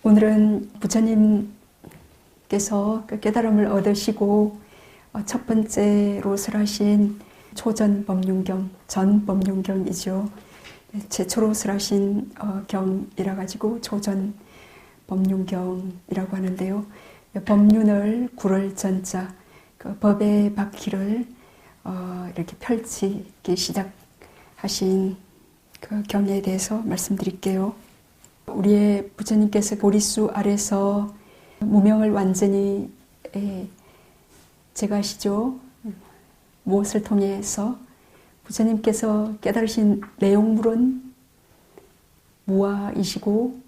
오늘은 부처님께서 그 깨달음을 얻으시고 첫 번째로 설하신 초전법륜경, 전법륜경이죠. 최초로 설하신 경이라 가지고 초전법륜경이라고 하는데요. 법륜을 구를 전자, 그 법의 바퀴를 이렇게 펼치기 시작하신 그 경에 대해서 말씀드릴게요. 우리의 부처님께서 보리수 아래서 무명을 완전히 제거하시죠. 무엇을 통해서? 부처님께서 깨달으신 내용물은 무아이시고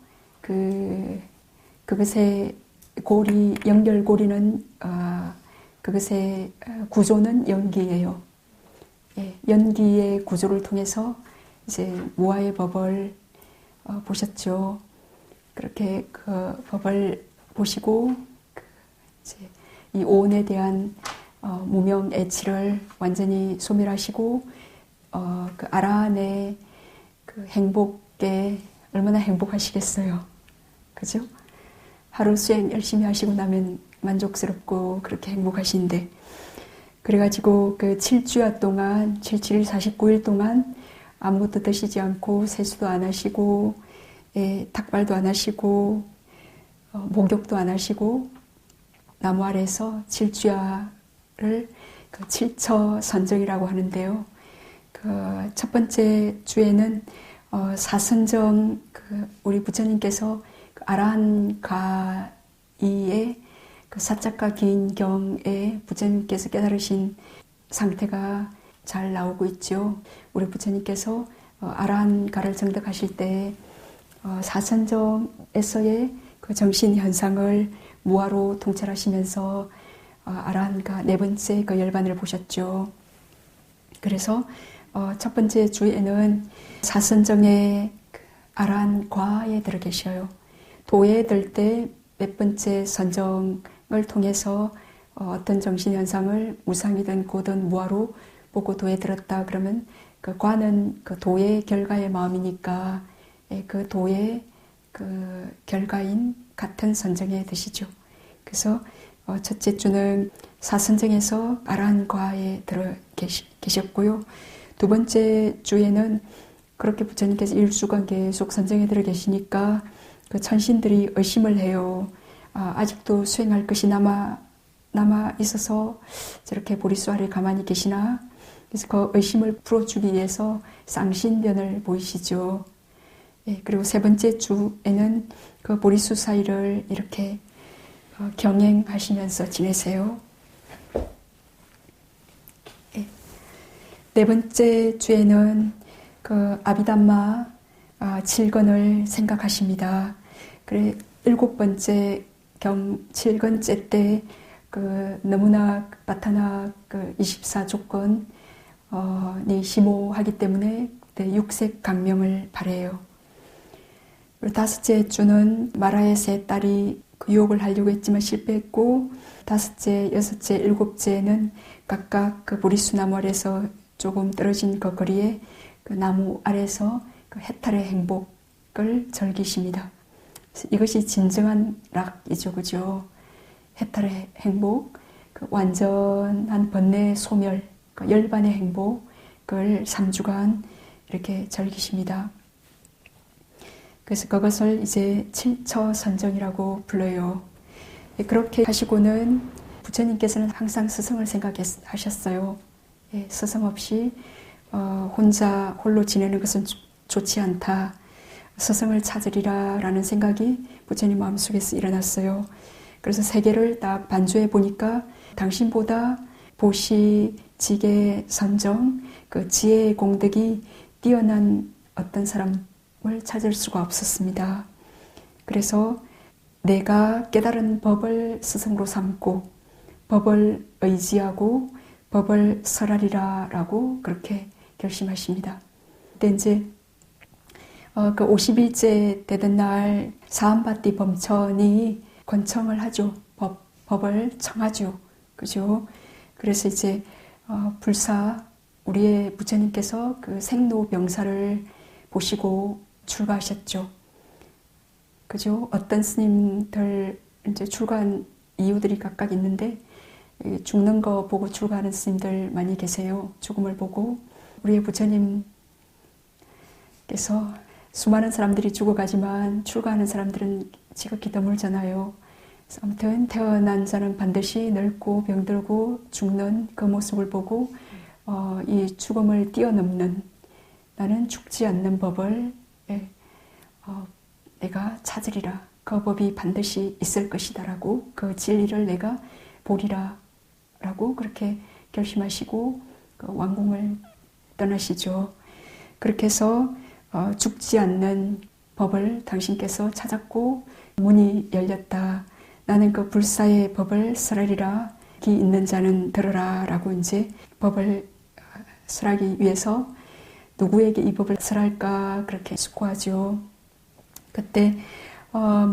그것의 고리, 연결고리는 그것의 구조는 연기예요. 연기의 구조를 통해서 이제 무아의 법을 보셨죠. 그렇게 그 법을 보시고 이제 이 오온에 대한 무명 애치를 완전히 소멸하시고 그 아라한의 그 행복에 얼마나 행복하시겠어요, 그죠? 하루 수행 열심히 하시고 나면 만족스럽고 그렇게 행복하신데, 그래가지고 그 7주야 동안 77일 49일 동안 아무것도 드시지 않고 세수도 안 하시고 닭발도 안 하시고 목욕도 안 하시고 나무 아래에서 7주야를 그 7처 선정이라고 하는데요. 그 첫 번째 주에는 사선정, 그 우리 부처님께서 그 아라한 가이의 그 사짝가 긴 경에 부처님께서 깨달으신 상태가 잘 나오고 있죠. 우리 부처님께서 아라한 가를 정득하실 때 사선정에서의 그 정신 현상을 무아로 통찰하시면서 아라한가 네 번째 그 열반을 보셨죠. 그래서 첫 번째 주에는 사선정의 그 아라한과에 들어 계셔요. 도에 들 때 몇 번째 선정을 통해서 어떤 정신 현상을 우상이든 고든 무아로 보고 도에 들었다 그러면 그 과는 그 도의 결과의 마음이니까 그 도의 그 결과인 같은 선정에 드시죠. 그래서 첫째 주는 사선정에서 아라한과에 들어 계셨고요. 두 번째 주에는 그렇게 부처님께서 일수간 계속 선정에 들어 계시니까 그 천신들이 의심을 해요. 아직도 수행할 것이 남아 있어서 저렇게 보리수 아래 가만히 계시나? 그래서 그 의심을 풀어주기 위해서 쌍신변을 보이시죠. 그리고 세 번째 주에는 그 보리수 사이를 이렇게 경행하시면서 지내세요. 네 번째 주에는 그 아비담마 7건을 생각하십니다. 그래 일곱 번째 경 7건째 때 그 너무나 바타나 그 24조건이 심오하기 때문에 그때 육색 강명을 바래요. 그리고 다섯째 주는 마라의 세 딸이 그 유혹을 하려고 했지만 실패했고, 다섯째, 여섯째, 일곱째는 각각 그 보리수 나무 아래서 조금 떨어진 그 거리에 그 나무 아래서 그 해탈의 행복을 즐기십니다. 이것이 진정한 락이죠, 그죠? 해탈의 행복, 그 완전한 번뇌 소멸, 그 열반의 행복을 3주간 이렇게 즐기십니다. 그래서 그것을 이제 7처 선정이라고 불러요. 그렇게 하시고는 부처님께서는 항상 스승을 생각하셨어요. 스승 없이 혼자 홀로 지내는 것은 좋지 않다. 스승을 찾으리라 라는 생각이 부처님 마음속에서 일어났어요. 그래서 세계를 딱 반주해 보니까 당신보다 보시, 지계, 선정, 그 지혜의 공덕이 뛰어난 어떤 사람을 찾을 수가 없었습니다. 그래서 내가 깨달은 법을 스승으로 삼고 법을 의지하고 법을 설하리라 라고 그렇게 결심하십니다. 그때 이제 그 50일째 되던 날 사암바띠 범천이 권청을 하죠. 법을 청하죠. 그죠? 그래서 이제 불사 우리의 부처님께서 그 생로병사를 보시고 출가하셨죠. 그죠? 어떤 스님들 이제 출가한 이유들이 각각 있는데 죽는 거 보고 출가하는 스님들 많이 계세요. 죽음을 보고. 우리의 부처님께서 수많은 사람들이 죽어가지만 출가하는 사람들은 지극히 드물잖아요. 아무튼 태어난 자는 반드시 늙고 병들고 죽는 그 모습을 보고 이 죽음을 뛰어넘는 나는 죽지 않는 법을 내가 찾으리라. 그 법이 반드시 있을 것이다 라고 그 진리를 내가 보리라 라고 그렇게 결심하시고 그 왕궁을 떠나시죠. 그렇게 해서 죽지 않는 법을 당신께서 찾았고 문이 열렸다. 나는 그 불사의 법을 설하리라. 기 있는 자는 들으라 라고 이제 법을 설하기 위해서 누구에게 이 법을 설할까 그렇게 숙고하죠. 그때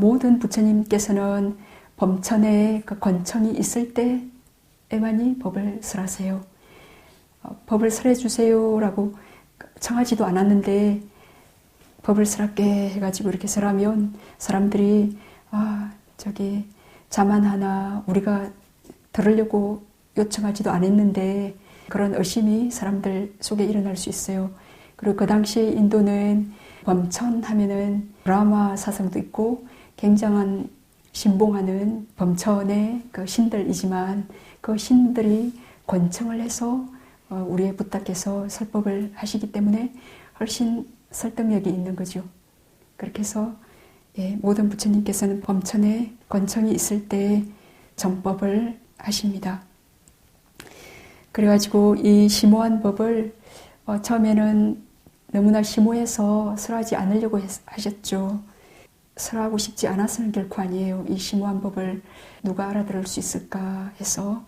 모든 부처님께서는 범천에 그 권청이 있을 때에만이 법을 설하세요. 법을 설해 주세요 라고 청하지도 않았는데 법을 설할게 해가지고 이렇게 설하면 사람들이 저기 자만하나 우리가 들으려고 요청하지도 않았는데 그런 의심이 사람들 속에 일어날 수 있어요. 그리고 그 당시 인도는 범천 하면은 브라마 사상도 있고 굉장한 신봉하는 범천의 그 신들이지만 그 신들이 권청을 해서 우리의 부탁해서 설법을 하시기 때문에 훨씬 설득력이 있는 거죠. 그렇게 해서 모든 부처님께서는 범천에 권청이 있을 때 정법을 하십니다. 그래가지고 이 심오한 법을 처음에는 너무나 심오해서 설하지 않으려고 하셨죠. 설하고 싶지 않아서는 결코 아니에요. 이 심오한 법을 누가 알아들을 수 있을까 해서.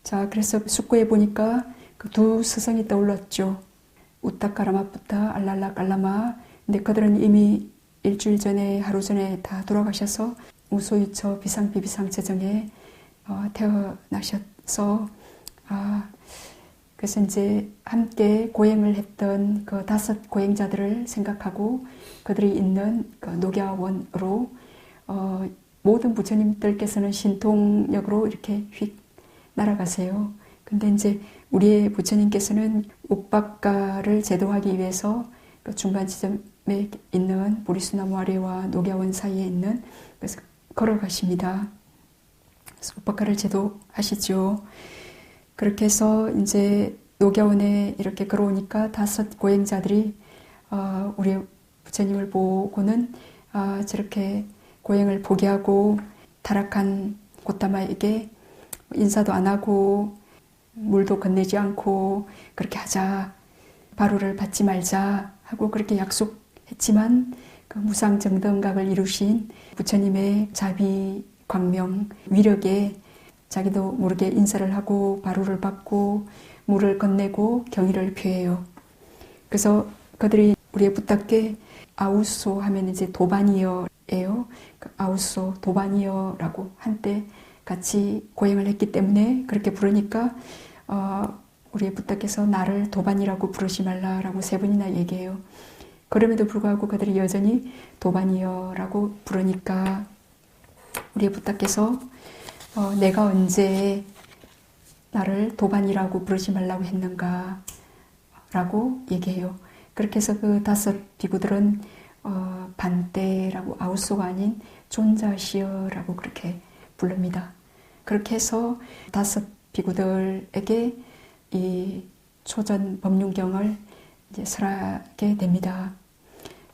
자, 그래서 숙고해 보니까 그 두 스승이 떠올랐죠. 우타카라마부타 알랄라 깔라마. 근데 그들은 이미 일주일 전에 하루 전에 다 돌아가셔서 우소유처 비상비비상 재정에 태어나셔서 그래서 이제 함께 고행을 했던 그 5 고행자들을 생각하고 그들이 있는 그 녹야원으로 모든 부처님들께서는 신통력으로 이렇게 휙 날아가세요. 근데 이제 우리의 부처님께서는 옥박가를 제도하기 위해서 그 중간 지점에 있는 보리수나무 아래와 녹야원 사이에 있는 그래서 걸어가십니다. 그래서 옥박가를 제도하시죠. 그렇게 해서 이제 녹야원에 이렇게 걸어오니까 5 고행자들이 우리 부처님을 보고는 저렇게 고행을 포기하고 타락한 고타마에게 인사도 안 하고 물도 건네지 않고 그렇게 하자, 바루를 받지 말자 하고 그렇게 약속했지만 그 무상정등각을 이루신 부처님의 자비, 광명, 위력에 자기도 모르게 인사를 하고 바루를 받고 물을 건네고 경의를 표해요. 그래서 그들이 우리의 부탁께 아우소 하면 이제 도반이여예요. 그 아우소, 도반이여라고 한때 같이 고행을 했기 때문에 그렇게 부르니까 우리의 부탁께서 나를 도반이라고 부르지 말라라고 3번이나 얘기해요. 그럼에도 불구하고 그들이 여전히 도반이여라고 부르니까 우리의 부탁께서 내가 언제 나를 도반이라고 부르지 말라고 했는가 라고 얘기해요. 그렇게 해서 그 5 비구들은 반대라고 아우소가 아닌 존자시여라고 그렇게 부릅니다. 그렇게 해서 5 비구들에게 이 초전 법륜경을 이제 설하게 됩니다.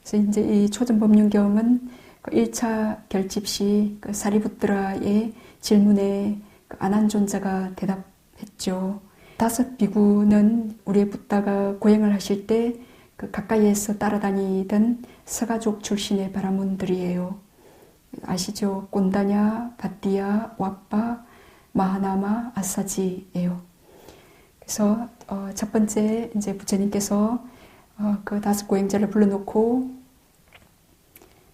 그래서 이제 이 초전 법륜경은 그 1차 결집 시 그 사리부트라의 질문에 그 아난존자가 대답했죠. 5 비구는 우리의 붓다가 고행을 하실 때 그 가까이에서 따라다니던 서가족 출신의 바라문들이에요. 아시죠? 꼰다냐, 바띠야, 왓바, 마하나마, 아사지예요. 그래서 첫 번째 이제 부처님께서 그 5 고행자를 불러놓고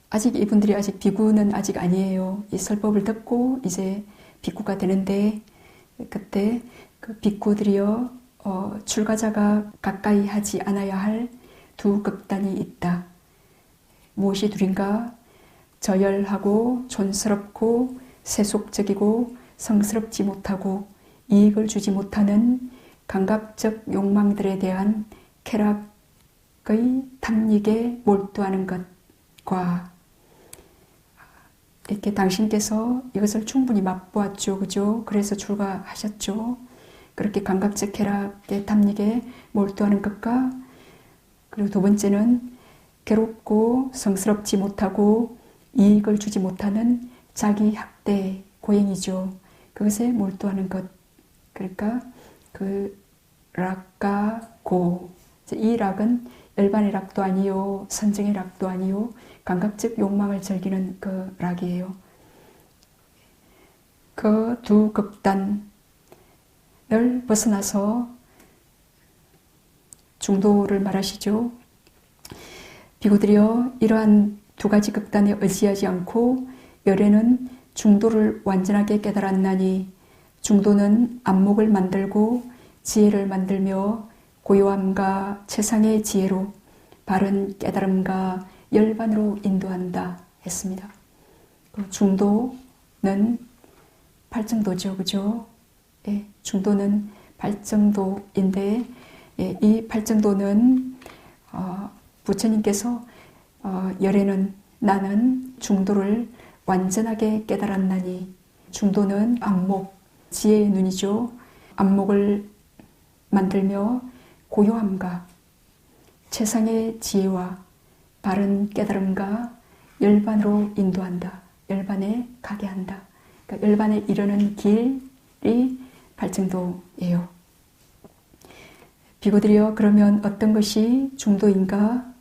아직 이분들이 아직 비구는 아직 아니에요. 이 설법을 듣고 이제 비구가 되는데 그때 그 비구들이요 출가자가 가까이 하지 않아야 할 2 극단이 있다. 무엇이 둘인가? 저열하고 촌스럽고 세속적이고 성스럽지 못하고 이익을 주지 못하는 감각적 욕망들에 대한 쾌락의 탐닉에 몰두하는 것과 이렇게 당신께서 이것을 충분히 맛보았죠. 그죠? 그래서 출가하셨죠. 그렇게 감각적 쾌락의 탐닉에 몰두하는 것과 그리고 두 번째는 괴롭고 성스럽지 못하고 이익을 주지 못하는 자기 학대 고행이죠. 그것에 몰두하는 것. 그러니까 그 락과 고. 이 락은 일반의 락도 아니요, 선정의 락도 아니요, 감각적 욕망을 즐기는 그 락이에요. 그 두 극단을 벗어나서 중도를 말하시죠. 비구들이여 이러한 두 가지 극단에 의지하지 않고 열애는 중도를 완전하게 깨달았나니 중도는 안목을 만들고 지혜를 만들며 고요함과 최상의 지혜로 바른 깨달음과 열반으로 인도한다 했습니다. 중도는 팔정도죠. 그죠? 예, 중도는 팔정도인데 예, 이 팔정도는 부처님께서 열애는 나는 중도를 완전하게 깨달았나니 중도는 안목, 지혜의 눈이죠. 안목을 만들며 고요함과 최상의 지혜와 바른 깨달음과 열반으로 인도한다. 열반에 가게 한다. 그러니까 열반에 이르는 길이 팔정도예요. 비구들이여 그러면 어떤 것이 중도인가?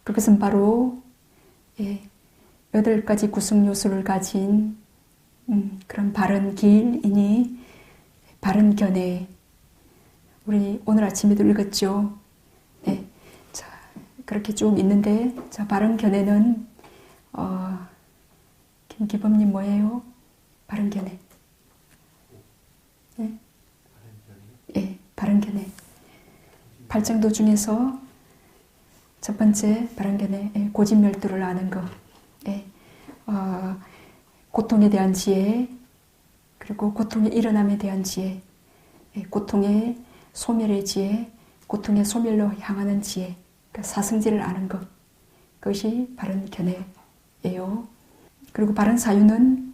그것은 바로 8가지 구성 요소를 가진 그런 바른 길이니 바른 견해. 우리 오늘 아침에도 읽었죠. 네. 자, 그렇게 쭉 있는데, 자, 바른 견해는, 김기범님 뭐예요? 바른 견해. 네? 예, 바른 견해. 팔정도 중에서 첫 번째 바른 견해, 고집멸도를 아는 것. 예. 고통에 대한 지혜, 그리고 고통의 일어남에 대한 지혜, 고통의 소멸의 지혜, 고통의 소멸로 향하는 지혜, 그러니까 사성제를 아는 것, 그것이 바른 견해예요. 그리고 바른 사유는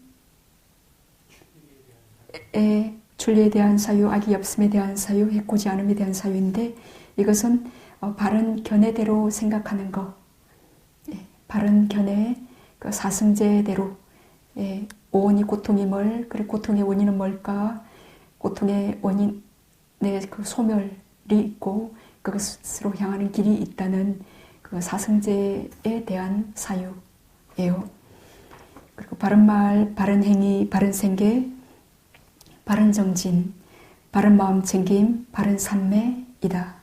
출리에 대한 사유, 악이 없음에 대한 사유, 해코지 않음에 대한 사유인데 이것은 바른 견해대로 생각하는 것, 바른 견해, 그 사성제대로 오온이 고통이 뭘, 그리고 고통의 원인은 뭘까, 고통의 원인의 그 소멸이 있고 그것으로 향하는 길이 있다는 그 사성제에 대한 사유예요. 그리고 바른 말, 바른 행위, 바른 생계, 바른 정진, 바른 마음 챙김, 바른 삼매이다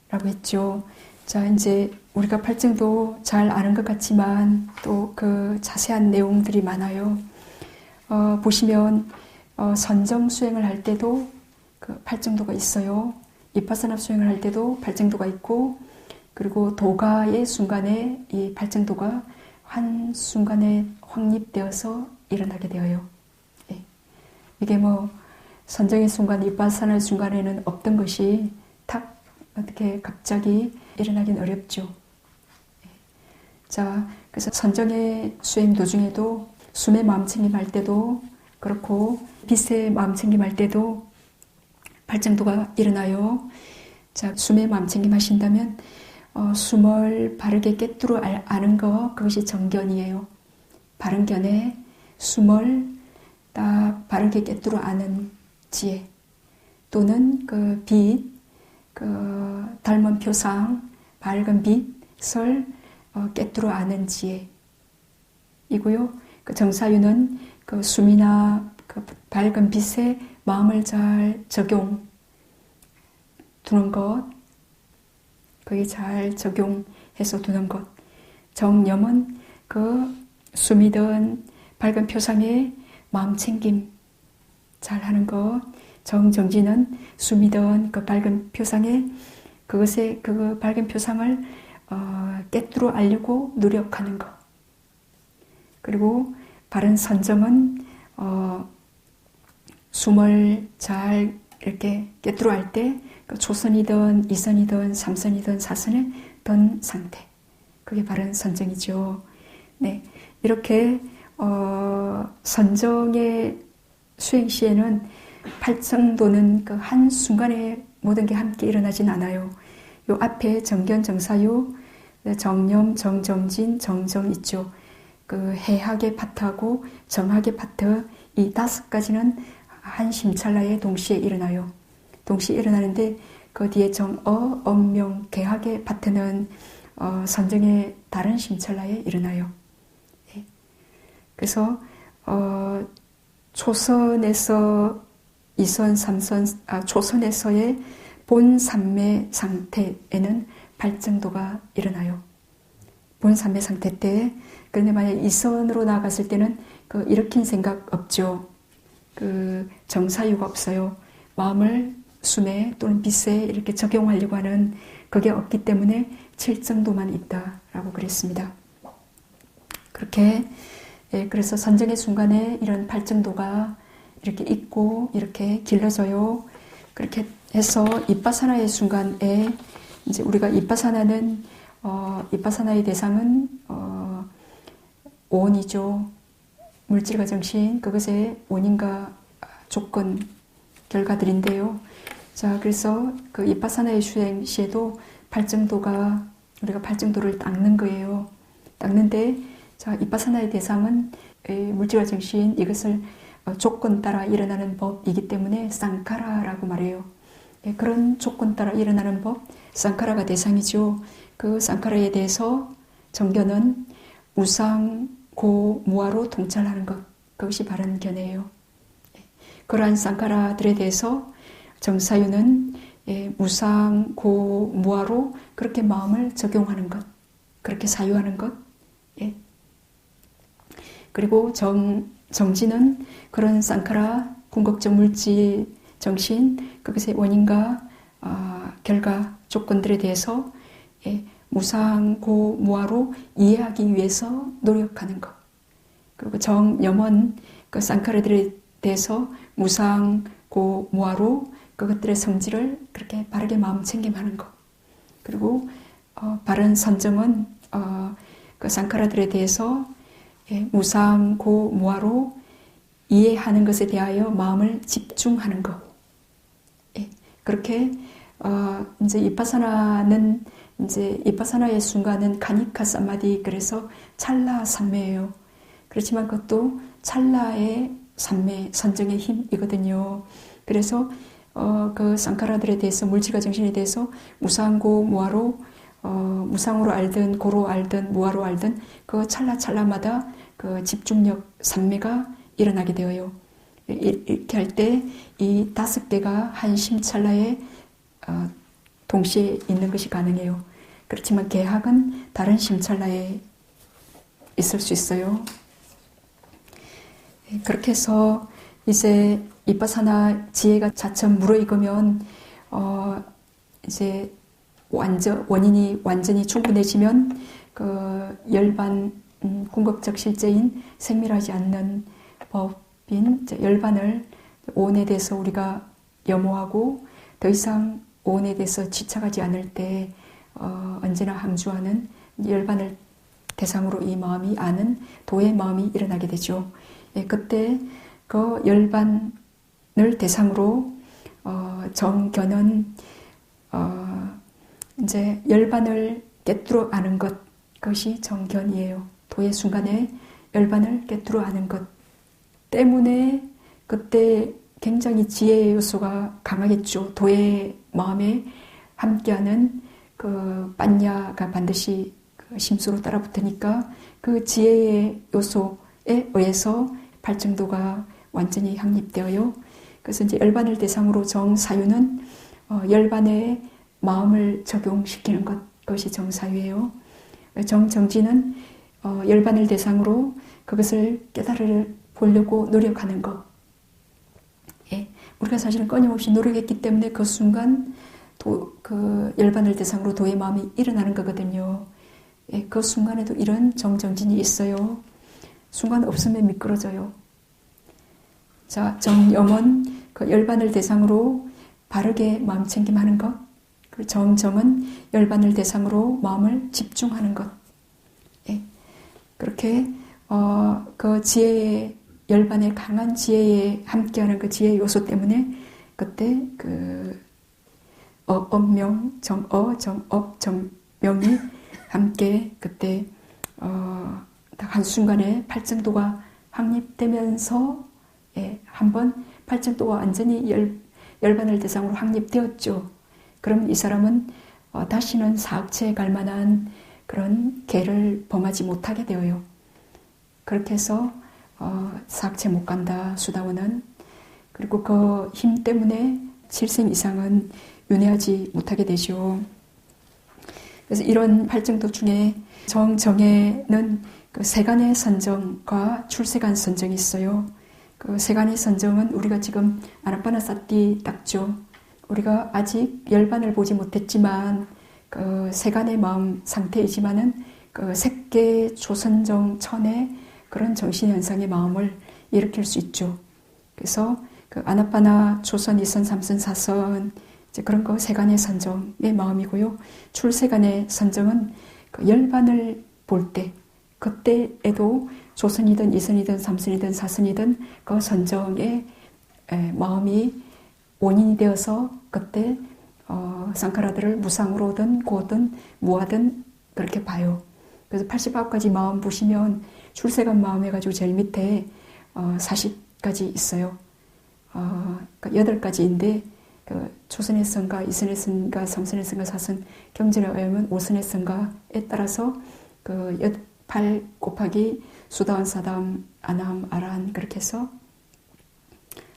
라고 했죠. 자, 이제 우리가 팔정도 잘 아는 것 같지만 또 그 자세한 내용들이 많아요. 보시면 선정 수행을 할 때도 그 팔정도가 있어요. 이파사나 수행을 할 때도 팔정도가 있고, 그리고 도가의 순간에 이 팔정도가 한 순간에 확립되어서 일어나게 되어요. 예. 이게 뭐 선정의 순간, 이파사나의 순간에는 없던 것이 탁 어떻게 갑자기 일어나긴 어렵죠. 예. 자, 그래서 선정의 수행 도중에도 숨의 마음챙김 할 때도 그렇고 빛의 마음챙김 할 때도 팔정도가 일어나요. 자, 숨의 마음챙김 하신다면 숨을 바르게 꿰뚫어 아는 것, 그것이 정견이에요. 바른 견해, 숨을 딱 바르게 꿰뚫어 아는 지혜, 또는 그 빛, 그 닮은 표상, 밝은 빛을 꿰뚫어 아는 지혜이고요. 그 정사유는 그 숨이나 그 밝은 빛에 마음을 잘 적용 두는 것, 거기에 잘 적용해서 두는 것. 정념은 그 숨이든 밝은 표상에 마음 챙김 잘 하는 것. 정진은 숨이든 그 밝은 표상에 그것에 그 밝은 표상을 꿰뚫어 알려고 노력하는 것. 그리고 바른 선정은 숨을 잘 이렇게 꿰뚫어 할 때 그 초선이든 이선이든 삼선이든 사선에 든 상태, 그게 바른 선정이죠. 네, 이렇게 선정의 수행 시에는 팔정도는 그 한 순간에 모든 게 함께 일어나진 않아요. 요 앞에 정견, 정사유, 정념, 정정진, 정정 있죠. 그 해학의 파트하고 정학의 파트, 이 5가지는 한 심찰나에 동시에 일어나요. 동시에 일어나는데 그 뒤에 정어, 엄명, 개학의 파트는 선정의 다른 심찰나에 일어나요. 예. 그래서 초선에서 2선, 3선, 초선에서의 본삼매 상태에는 발정도가 일어나요. 본삼매 상태 때, 그런데 만약 2선으로 나아갔을 때는 그 일으킨 생각 없죠. 그 정사유가 없어요. 마음을 숨에 또는 빛에 이렇게 적용하려고 하는 그게 없기 때문에 7정도만 있다라고 그랬습니다. 그렇게 그래서 선정의 순간에 이런 발정도가 이렇게 있고 이렇게 길러져요. 그렇게 해서 이빠사나의 순간에 이제 우리가 이빠사나는 이빠사나의 대상은 원이죠. 물질과 정신, 그것의 원인과 조건, 결과들인데요. 자, 그래서 그 이빠사나의 수행 시에도 발정도가 우리가 발정도를 닦는 거예요. 닦는데, 자, 이빠사나의 대상은 물질과 정신, 이것을 조건 따라 일어나는 법이기 때문에 쌍카라라고 말해요. 그런 조건 따라 일어나는 법, 쌍카라가 대상이죠. 그 쌍카라에 대해서 정견은 우상, 고, 무아로 통찰하는 것, 그것이 바른 견해예요. 그러한 쌍카라들에 대해서 정사유는 무상, 고, 무아로 그렇게 마음을 적용하는 것, 그렇게 사유하는 것. 그리고 정진은 그런 쌍카라, 궁극적 물질, 정신, 그것의 원인과 결과, 조건들에 대해서 무상, 고, 무아로 이해하기 위해서 노력하는 것. 그리고 정념은 그 쌍카라들에 대해서 무상, 고, 무아로 그것들의 성질을 그렇게 바르게 마음 챙김하는 것. 그리고 바른 선정은 그 쌍카라들에 대해서 무상, 고, 무아로 이해하는 것에 대하여 마음을 집중하는 것. 그렇게 이제 이빠사나는 이제 이빠사나의 순간은 가니카 사마디, 그래서 찰나 삼매예요. 그렇지만 그것도 찰나의 삼매, 선정의 힘이거든요. 그래서 그 쌍카라들에 대해서 물질과 정신에 대해서 무상고 무아로 무상으로 알든 고로 알든 무아로 알든 그 찰나찰나마다 그 집중력 삼매가 일어나게 되어요. 이렇게 할 때 이 5개가 한 심찰나에 동시에 있는 것이 가능해요. 그렇지만 개학은 다른 심찰나에 있을 수 있어요. 그렇게 해서 이제 이빠사나 지혜가 자천 무르익으면 이제 원인이 완전히 충분해지면 그 열반 궁극적 실제인 생멸하지 않는 법인 열반을 오온에 대해서 우리가 염호하고 더 이상 오온에 대해서 집착하지 않을 때 언제나 항주하는 열반을 대상으로 이 마음이 아는 도의 마음이 일어나게 되죠. 그때 그 열반을 대상으로 정견은 이제 열반을 꿰뚫어 아는 것, 그것이 정견이에요. 도의 순간에 열반을 꿰뚫어 아는 것 때문에 그때 굉장히 지혜의 요소가 강하겠죠. 도의 마음에 함께하는 그 빠냐가 반드시 그 심수로 따라붙으니까 그 지혜의 요소에 의해서 발정도가 완전히 확립되어요. 그래서 이제 열반을 대상으로 정사유는 열반의 마음을 적용시키는 것, 그것이 정사유예요. 정정지는 열반을 대상으로 그것을 깨달아 보려고 노력하는 것. 우리가 사실은 끊임없이 노력했기 때문에 그 순간 그 열반을 대상으로 도의 마음이 일어나는 거거든요. 그 순간에도 이런 정정진이 있어요. 순간 없으면 미끄러져요. 자, 정염은 그 열반을 대상으로 바르게 마음 챙김하는 것. 그 정정은 열반을 대상으로 마음을 집중하는 것. 예. 그렇게 그 지혜의 열반의 강한 지혜에 함께하는 그 지혜 요소 때문에 그때 그 엄명, 정업, 정명이 함께 그때 딱 한순간에 팔정도가 확립되면서 한번 팔정도가 완전히 열반을 대상으로 확립되었죠. 그럼 이 사람은 다시는 사악체에 갈 만한 그런 죄를 범하지 못하게 되어요. 그렇게 해서 사악체 못 간다, 수다원은. 그리고 그 힘 때문에 7생 이상은 윤회하지 못하게 되죠. 그래서 이런 팔정도 중에 정에는 그 세간의 선정과 출세간 선정이 있어요. 그 세간의 선정은 우리가 지금 아나파나사티 닦죠. 우리가 아직 열반을 보지 못했지만 그 세간의 마음 상태이지만은 그 색계 조선정 천의 그런 정신현상의 마음을 일으킬 수 있죠. 그래서 그 아나파나 조선, 이선, 삼선, 사선 이제 그런 거 세간의 선정의 마음이고요. 출세간의 선정은 그 열반을 볼 때, 그때에도 조선이든 이선이든 삼선이든 사선이든 그 선정의 마음이 원인이 되어서 그때 상카라들을 무상으로든 고든 무하든 그렇게 봐요. 그래서 89가지 마음 보시면 출세간 마음 해가지고 제일 밑에 40가지 있어요. 그러니까 8가지인데 그 초선의 선가, 이선의 선가, 삼선의 선가, 사선 경전에 의하면 5선의 선가에 따라서 그 8 곱하기 수다원, 사담, 아남, 아란 그렇게 해서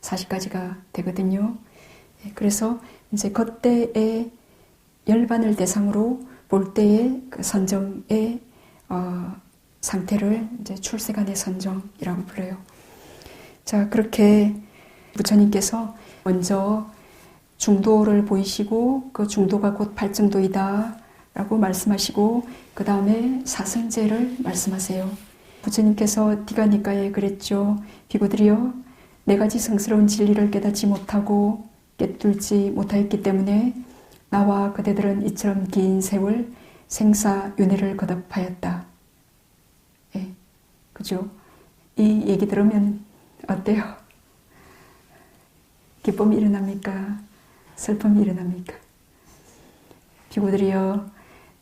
40가지가 되거든요. 그래서 이제 그때의 열반을 대상으로 볼 때의 그 선정의 상태를 이제 출세간의 선정이라고 불러요. 자, 그렇게 부처님께서 먼저 중도를 보이시고 그 중도가 곧 팔정도이다 라고 말씀하시고 그 다음에 사성제를 말씀하세요. 부처님께서 디가니까에 그랬죠. 비구들이여, 4가지 성스러운 진리를 깨닫지 못하고 깨뚫지 못하였기 때문에 나와 그대들은 이처럼 긴 세월 생사윤회를 거듭하였다. 예, 그죠? 이 얘기 들으면 어때요? 기쁨이 일어납니까? 슬픔이 일어납니까? 비구들이여,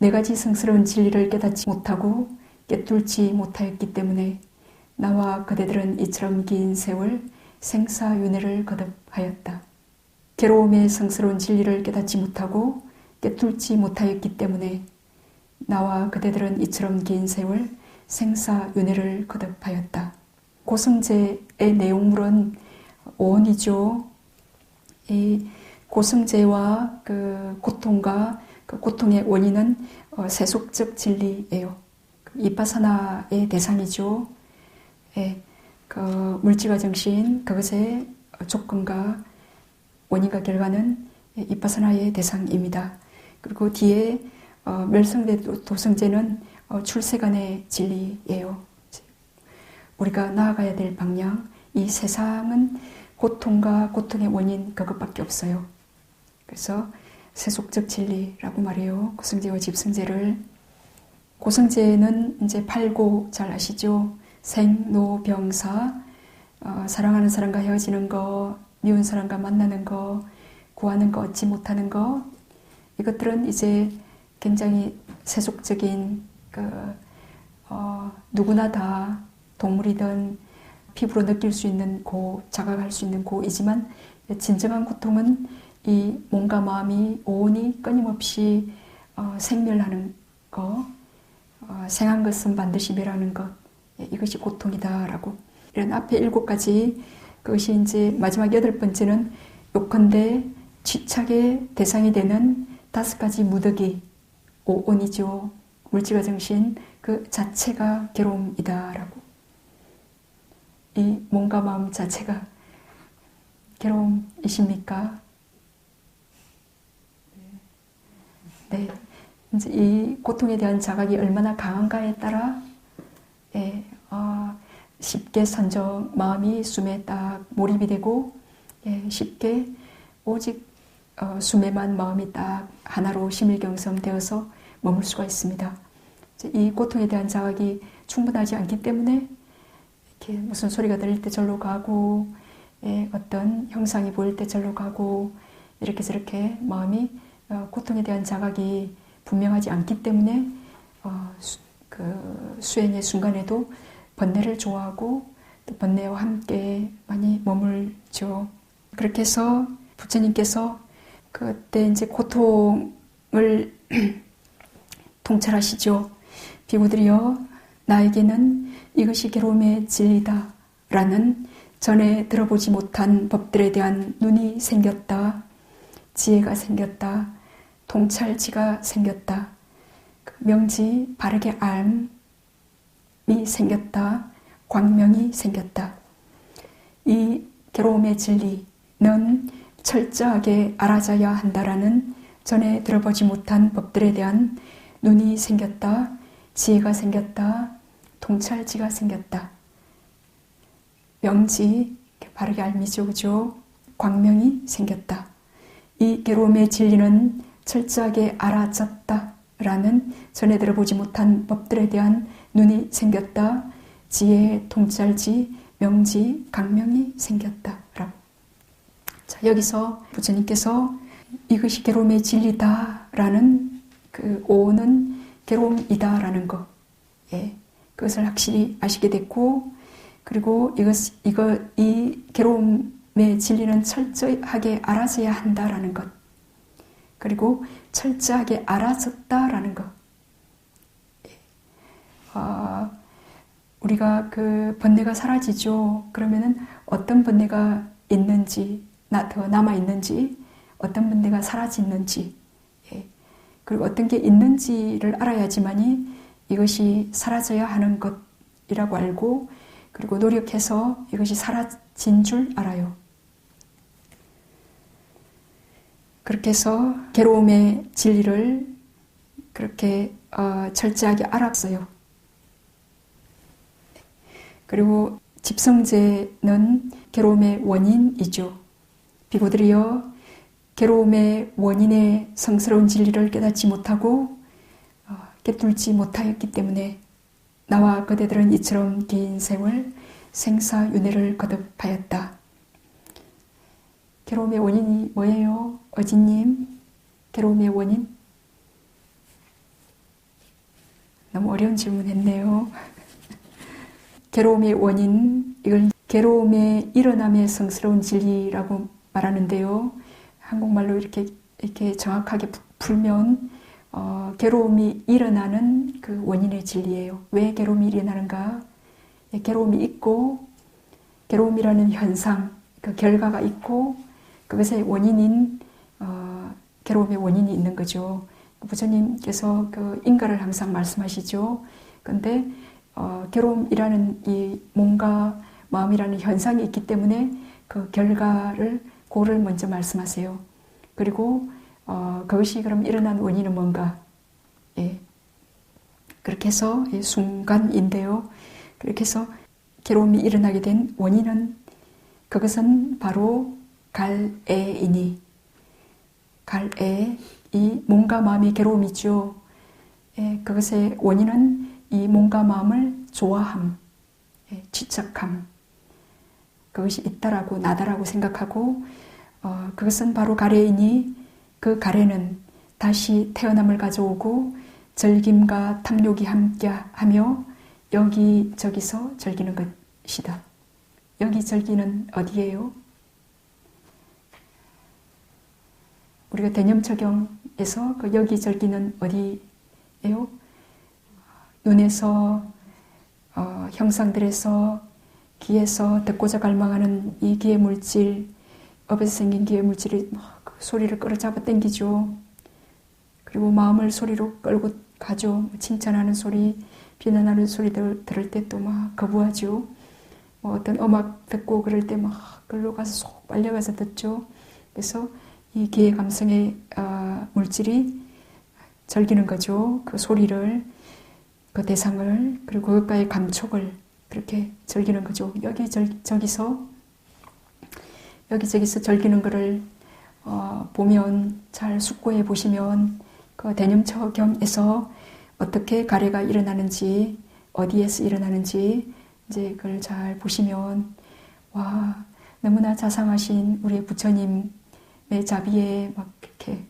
4가지 성스러운 진리를 깨닫지 못하고 깨뚫지 못하였기 때문에 나와 그대들은 이처럼 긴 세월 생사윤회를 거듭하였다. 괴로움의 성스러운 진리를 깨닫지 못하고 깨뚫지 못하였기 때문에 나와 그대들은 이처럼 긴 세월 생사윤회를 거듭하였다. 고성제의 내용물은 오온이죠. 이 고성제와 그 고통과 그 고통의 원인은 세속적 진리예요. 이파사나의 대상이죠. 예, 그 물질과 정신 그것의 조건과 원인과 결과는 이파사나의 대상입니다. 그리고 뒤에 멸성대 도성제는 출세간의 진리예요. 우리가 나아가야 될 방향, 이 세상은 고통과 고통의 원인 그것밖에 없어요. 그래서 세속적 진리라고 말해요. 고성제와 집성제를. 고성제는 이제 8고 잘 아시죠? 생, 노, 병, 사, 사랑하는 사람과 헤어지는 거, 미운 사람과 만나는 거, 구하는 거, 얻지 못하는 거, 이것들은 이제 굉장히 세속적인 누구나 다 동물이든 피부로 느낄 수 있는 고, 자각할 수 있는 고이지만 진정한 고통은 이 몸과 마음이 오온이 끊임없이 생멸하는 것, 생한 것은 반드시 멸하는 것, 이것이 고통이다라고. 이런 앞에 7가지, 그것이 이제 마지막 8번째는 요컨대 취착의 대상이 되는 5가지 무더기, 오온이죠. 물질과 정신 그 자체가 괴로움이다라고. 이 몸과 마음 자체가 괴로움이십니까? 네. 이제 이 고통에 대한 자각이 얼마나 강한가에 따라 쉽게 선정 마음이 숨에 딱 몰입이 되고 쉽게 오직 숨에만 마음이 딱 하나로 심일경성되어서 머물 수가 있습니다. 이 고통에 대한 자각이 충분하지 않기 때문에 이렇게 무슨 소리가 들릴 때 절로 가고 어떤 형상이 보일 때 절로 가고 이렇게 저렇게 마음이 고통에 대한 자각이 분명하지 않기 때문에 그 수행의 순간에도 번뇌를 좋아하고 또 번뇌와 함께 많이 머물죠. 그렇게 해서 부처님께서 그때 이제 고통을 통찰하시죠. 비구들이여, 나에게는 이것이 괴로움의 진리다 라는 전에 들어보지 못한 법들에 대한 눈이 생겼다. 지혜가 생겼다. 통찰지가 생겼다. 명지 바르게 알미 생겼다. 광명이 생겼다. 이 괴로움의 진리는 철저하게 알아져야 한다라는 전에 들어보지 못한 법들에 대한 눈이 생겼다. 지혜가 생겼다. 통찰지가 생겼다. 명지, 바르게 알미죠, 그죠? 광명이 생겼다. 이 괴로움의 진리는 철저하게 알아졌다 라는 전에 들어보지 못한 법들에 대한 눈이 생겼다. 지혜, 통찰지, 명지, 강명이 생겼다 라고. 자, 여기서 부처님께서 이것이 괴로움의 진리다 라는 그 오는 괴로움이다 라는 것, 그것을 확실히 아시게 됐고, 그리고 이 괴로움의 진리는 철저하게 알아져야 한다라는 것, 그리고 철저하게 알아졌다라는 것. 우리가 그 번뇌가 사라지죠. 그러면은 어떤 번뇌가 있는지, 더 남아 있는지, 어떤 번뇌가 사라지는지, 그리고 어떤 게 있는지를 알아야지만이 이것이 사라져야 하는 것이라고 알고, 그리고 노력해서 이것이 사라진 줄 알아요. 그렇게 해서 괴로움의 진리를 그렇게 철저하게 알았어요. 그리고 집성제는 괴로움의 원인이죠. 비구들이여, 괴로움의 원인의 성스러운 진리를 깨닫지 못하고 깨뚫지 못하였기 때문에 나와 그대들은 이처럼 긴 세월 생사윤회를 거듭하였다. 괴로움의 원인이 뭐예요? 어진님, 괴로움의 원인? 너무 어려운 질문 했네요. 괴로움의 원인, 이걸 괴로움의 일어남의 성스러운 진리라고 말하는데요. 한국말로 이렇게 정확하게 풀면 괴로움이 일어나는 그 원인의 진리예요. 왜 괴로움이 일어나는가? 괴로움이 있고, 괴로움이라는 현상, 그 결과가 있고, 그것의 원인인 괴로움의 원인이 있는 거죠. 부처님께서 그 인과를 항상 말씀하시죠. 그런데 괴로움이라는 이 몸과 마음이라는 현상이 있기 때문에 그 결과를 고를 먼저 말씀하세요. 그리고 그것이 그럼 일어난 원인은 뭔가? 그렇게 해서 순간인데요. 그렇게 해서 괴로움이 일어나게 된 원인은, 그것은 바로 갈애이니, 갈애, 이 몸과 마음의 괴로움이죠. 그것의 원인은 이 몸과 마음을 좋아함, 집착함, 그것이 있다라고, 나다라고 생각하고, 그것은 바로 가래이니, 그 가래는 다시 태어남을 가져오고 절김과 탐욕이 함께하며 여기저기서 절기는 것이다. 여기 절기는 어디예요? 우리가 대념처경에서 그 여기 절기는 어디예요? 눈에서, 형상들에서, 귀에서 듣고자 갈망하는 이 기의 물질, 업에서 생긴 기의 물질이 막 소리를 끌어잡아 당기죠. 그리고 마음을 소리로 끌고 가죠. 칭찬하는 소리, 비난하는 소리들 들을 때 또 막 거부하죠. 어떤 음악 듣고 그럴 때 막 끌러 가서 쏙 빨려가서 듣죠. 그래서 이 기의 감성의 물질이 즐기는 거죠. 그 소리를, 그 대상을, 그리고 그것과의 감촉을 그렇게 즐기는 거죠. 여기저기서 즐기는 거를 보면, 잘 숙고해 보시면 그 대념처경에서 어떻게 가래가 일어나는지, 어디에서 일어나는지 이제 그걸 잘 보시면, 와, 너무나 자상하신 우리 부처님의 자비에 막 이렇게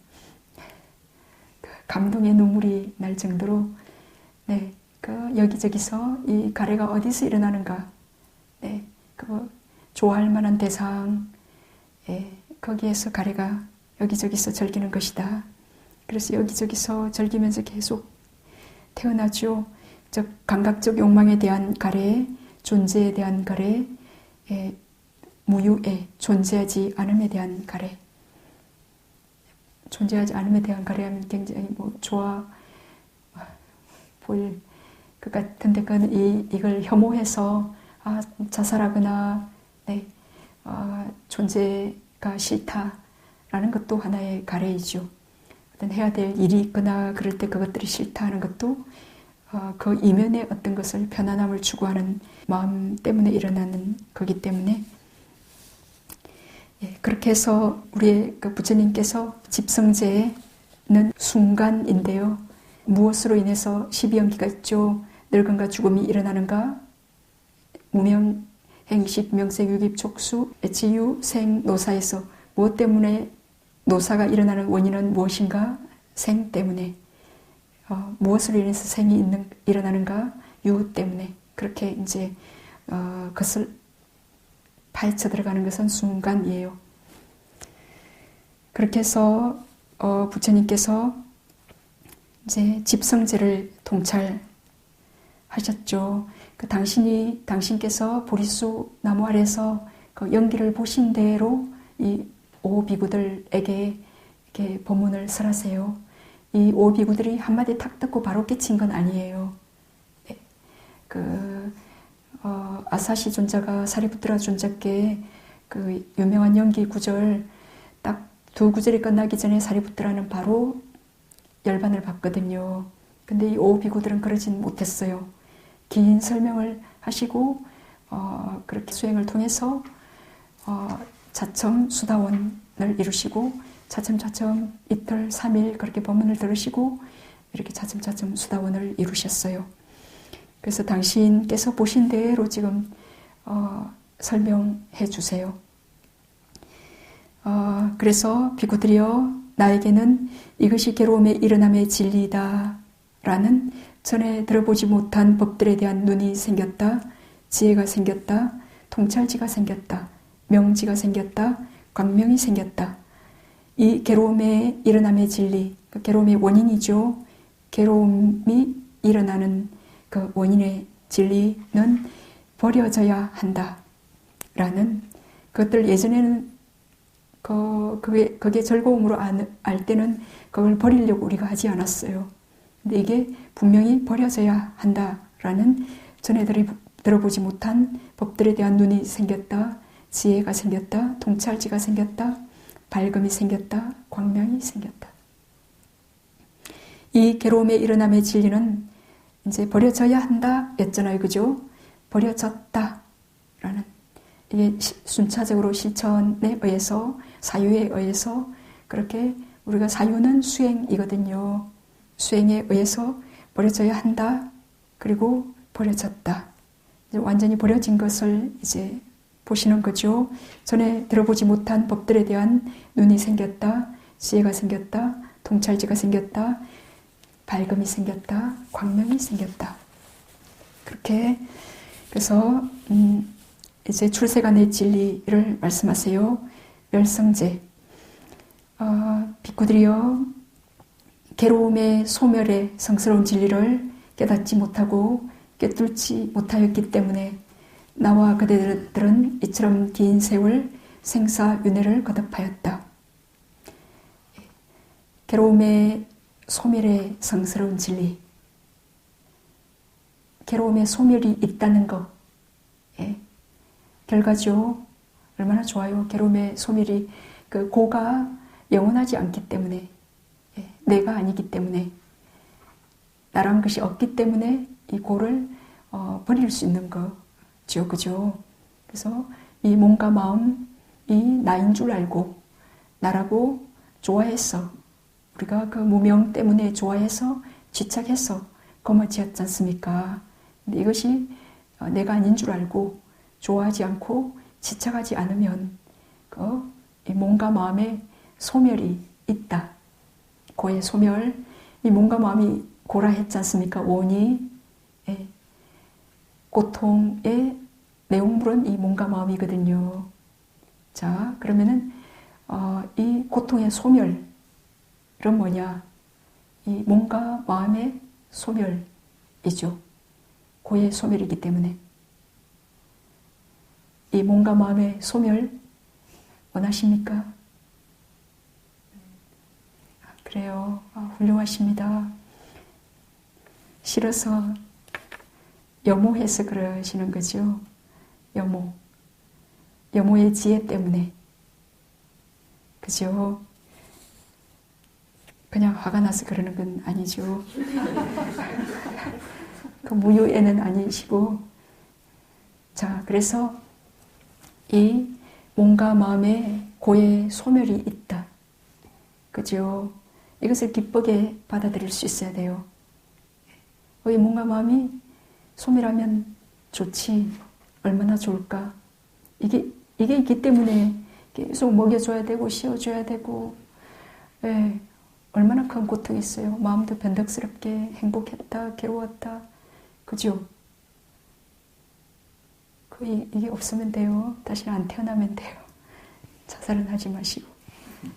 감동의 눈물이 날 정도로, 네, 그 여기저기서 이 가래가 어디서 일어나는가, 네, 그 좋아할 만한 대상, 예, 거기에서 가래가 여기저기서 절기는 것이다. 그래서 여기저기서 절기면서 계속 태어나죠. 즉 감각적 욕망에 대한 가래, 존재에 대한 가래, 예, 무유에 존재하지 않음에 대한 가래. 존재하지 않음에 대한 가래하면 굉장히 좋아 보일 것 같은데, 그건 이걸 혐오해서 자살하거나, 네, 존재가 싫다라는 것도 하나의 가래이죠. 어떤 해야 될 일이 있거나 그럴 때 그것들이 싫다 하는 것도 그 이면에 어떤 것을 편안함을 추구하는 마음 때문에 일어나는 거기 때문에, 예, 그렇게 해서 우리의 그 부처님께서 집성제는 순간인데요. 무엇으로 인해서 12연기가 있죠. 늙음과 죽음이 일어나는가? 무명, 행식, 명색, 유깁, 촉수, 애치유, 생, 노사에서 무엇 때문에 노사가 일어나는 원인은 무엇인가? 생 때문에. 무엇으로 인해서 생이 일어나는가? 유 때문에. 그렇게 이제 그것을 파헤쳐 들어가는 것은 순간이에요. 그렇게 해서 부처님께서 이제 집성제를 통찰하셨죠. 당신께서 보리수 나무 아래서 그 연기를 보신 대로 이 오비구들에게 이렇게 법문을 설하세요. 이 오비구들이 한마디 탁 듣고 바로 깨친 건 아니에요. 네. 아사시 존자가 사리푸트라 존자께 그 유명한 연기 구절 딱 두 구절이 끝나기 전에 사리푸트라는 바로 열반을 받거든요. 근데 이 오비구들은 그러진 못했어요. 긴 설명을 하시고 그렇게 수행을 통해서 자첨 수다원을 이루시고 차츰차츰 이틀 3일 그렇게 법문을 들으시고 이렇게 차츰차츰 수다원을 이루셨어요. 그래서 당신께서 보신 대로 지금 설명해 주세요. 그래서 비구들이여, 나에게는 이것이 괴로움의 일어남의 진리이다 라는 전에 들어보지 못한 법들에 대한 눈이 생겼다, 지혜가 생겼다, 통찰지가 생겼다, 명지가 생겼다, 광명이 생겼다. 이 괴로움의 일어남의 진리, 그 괴로움의 원인이죠. 괴로움이 일어나는 그 원인의 진리는 버려져야 한다 라는 것들. 예전에는 그게 즐거움으로 알 때는 그걸 버리려고 우리가 하지 않았어요. 근데 이게 분명히 버려져야 한다라는 전에 들어보지 못한 법들에 대한 눈이 생겼다, 지혜가 생겼다, 통찰지가 생겼다, 밝음이 생겼다, 광명이 생겼다. 이 괴로움의 일어남의 진리는 이제 버려져야 한다 였잖아요. 그죠? 버려졌다 라는, 이게 순차적으로 실천에 의해서, 사유에 의해서, 그렇게 우리가 사유는 수행이거든요. 수행에 의해서 버려져야 한다. 그리고 버려졌다. 이제 완전히 버려진 것을 이제 보시는 거죠. 전에 들어보지 못한 법들에 대한 눈이 생겼다, 지혜가 생겼다, 통찰지가 생겼다, 밝음이 생겼다, 광명이 생겼다. 그렇게 그래서 이제 출세간의 진리를 말씀하세요. 멸성제. 비구들이여, 괴로움의 소멸의 성스러운 진리를 깨닫지 못하고 꿰뚫지 못하였기 때문에 나와 그대들은 이처럼 긴 세월 생사윤회를 거듭하였다. 괴로움의 소멸의 성스러운 진리, 괴로움의 소멸이 있다는 것, 예, 결과죠. 얼마나 좋아요. 괴로움의 소멸이, 그 고가 영원하지 않기 때문에, 예, 내가 아니기 때문에, 나란 것이 없기 때문에 이 고를 버릴 수 있는 거, 그죠? 그래서 이 몸과 마음이 나인 줄 알고 나라고 좋아했어. 우리가 그 무명 때문에 좋아해서 집착해서 거머쥐었지 않습니까? 근데 이것이 내가 아닌 줄 알고 좋아하지 않고 집착하지 않으면 이 몸과 마음에 소멸이 있다. 고의 소멸, 이 몸과 마음이 고라 했지 않습니까? 오온이 고통의 내용물은 이 몸과 마음이거든요. 자, 그러면은 이 고통의 소멸은 뭐냐? 이 몸과 마음의 소멸이죠. 고의 소멸이기 때문에 이 몸과 마음의 소멸 원하십니까? 그래요. 훌륭하십니다. 싫어서 염오해서 그러시는 거죠. 염오의 지혜 때문에. 그죠? 그냥 화가 나서 그러는 건 아니죠. 그 무효에는 아니시고. 자, 그래서 이 몸과 마음에 고의 소멸이 있다. 그죠? 이것을 기쁘게 받아들일 수 있어야 돼요. 이 몸과 마음이 소멸하면 좋지. 얼마나 좋을까. 이게 있기 때문에 계속 먹여줘야 되고 씌워줘야 되고 얼마나 큰 고통이 있어요. 마음도 변덕스럽게 행복했다 괴로웠다. 그죠? 이게 없으면 돼요. 다시 안 태어나면 돼요. 자살은 하지 마시고.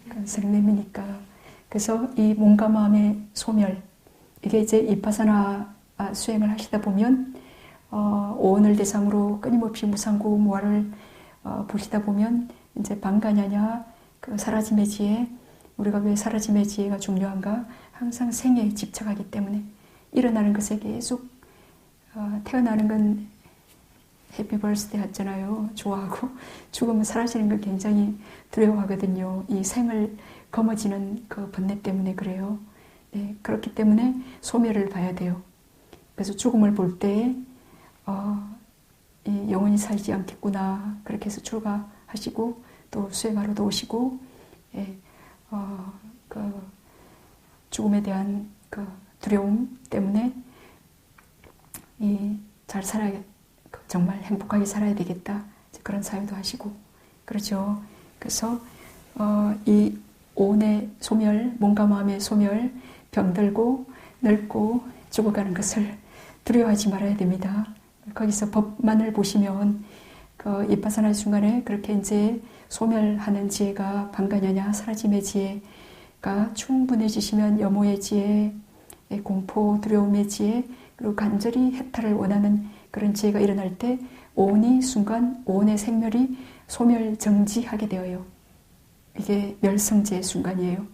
그건 생명이니까. 그래서 이 몸과 마음의 소멸, 이게 이제 이파사나 수행을 하시다 보면 오온을 대상으로 끊임없이 무상고 무아를 보시다 보면 이제 방가냐냐 그 사라짐의 지혜, 우리가 왜 사라짐의 지혜가 중요한가? 항상 생에 집착하기 때문에 일어나는 것에 계속 태어나는 건 해피 버스데이 하잖아요. 좋아하고 죽으면 사라지는 걸 굉장히 두려워하거든요. 이 생을 거머쥐는 그 번뇌 때문에 그래요. 네, 그렇기 때문에 소멸을 봐야 돼요. 그래서 죽음을 볼 때 영원히 살지 않겠구나. 그렇게 해서 출가하시고 또 수행하러도 오시고 그 죽음에 대한 그 두려움 때문에 잘 살아야 정말 행복하게 살아야 되겠다. 그런 사유도 하시고 그렇죠. 그래서 이 오온의 소멸, 몸과 마음의 소멸, 병들고 늙고 죽어가는 것을 두려워하지 말아야 됩니다. 거기서 법만을 보시면 그 이파사나 순간에 그렇게 이제 소멸하는 지혜가 방가냐냐 사라짐의 지혜가 충분해지시면 염오의 지혜, 공포, 두려움의 지혜, 그리고 간절히 해탈을 원하는 그런 지혜가 일어날 때 오온이 순간 오온의 생멸이 소멸 정지하게 되어요. 이게 멸성제의 순간이에요.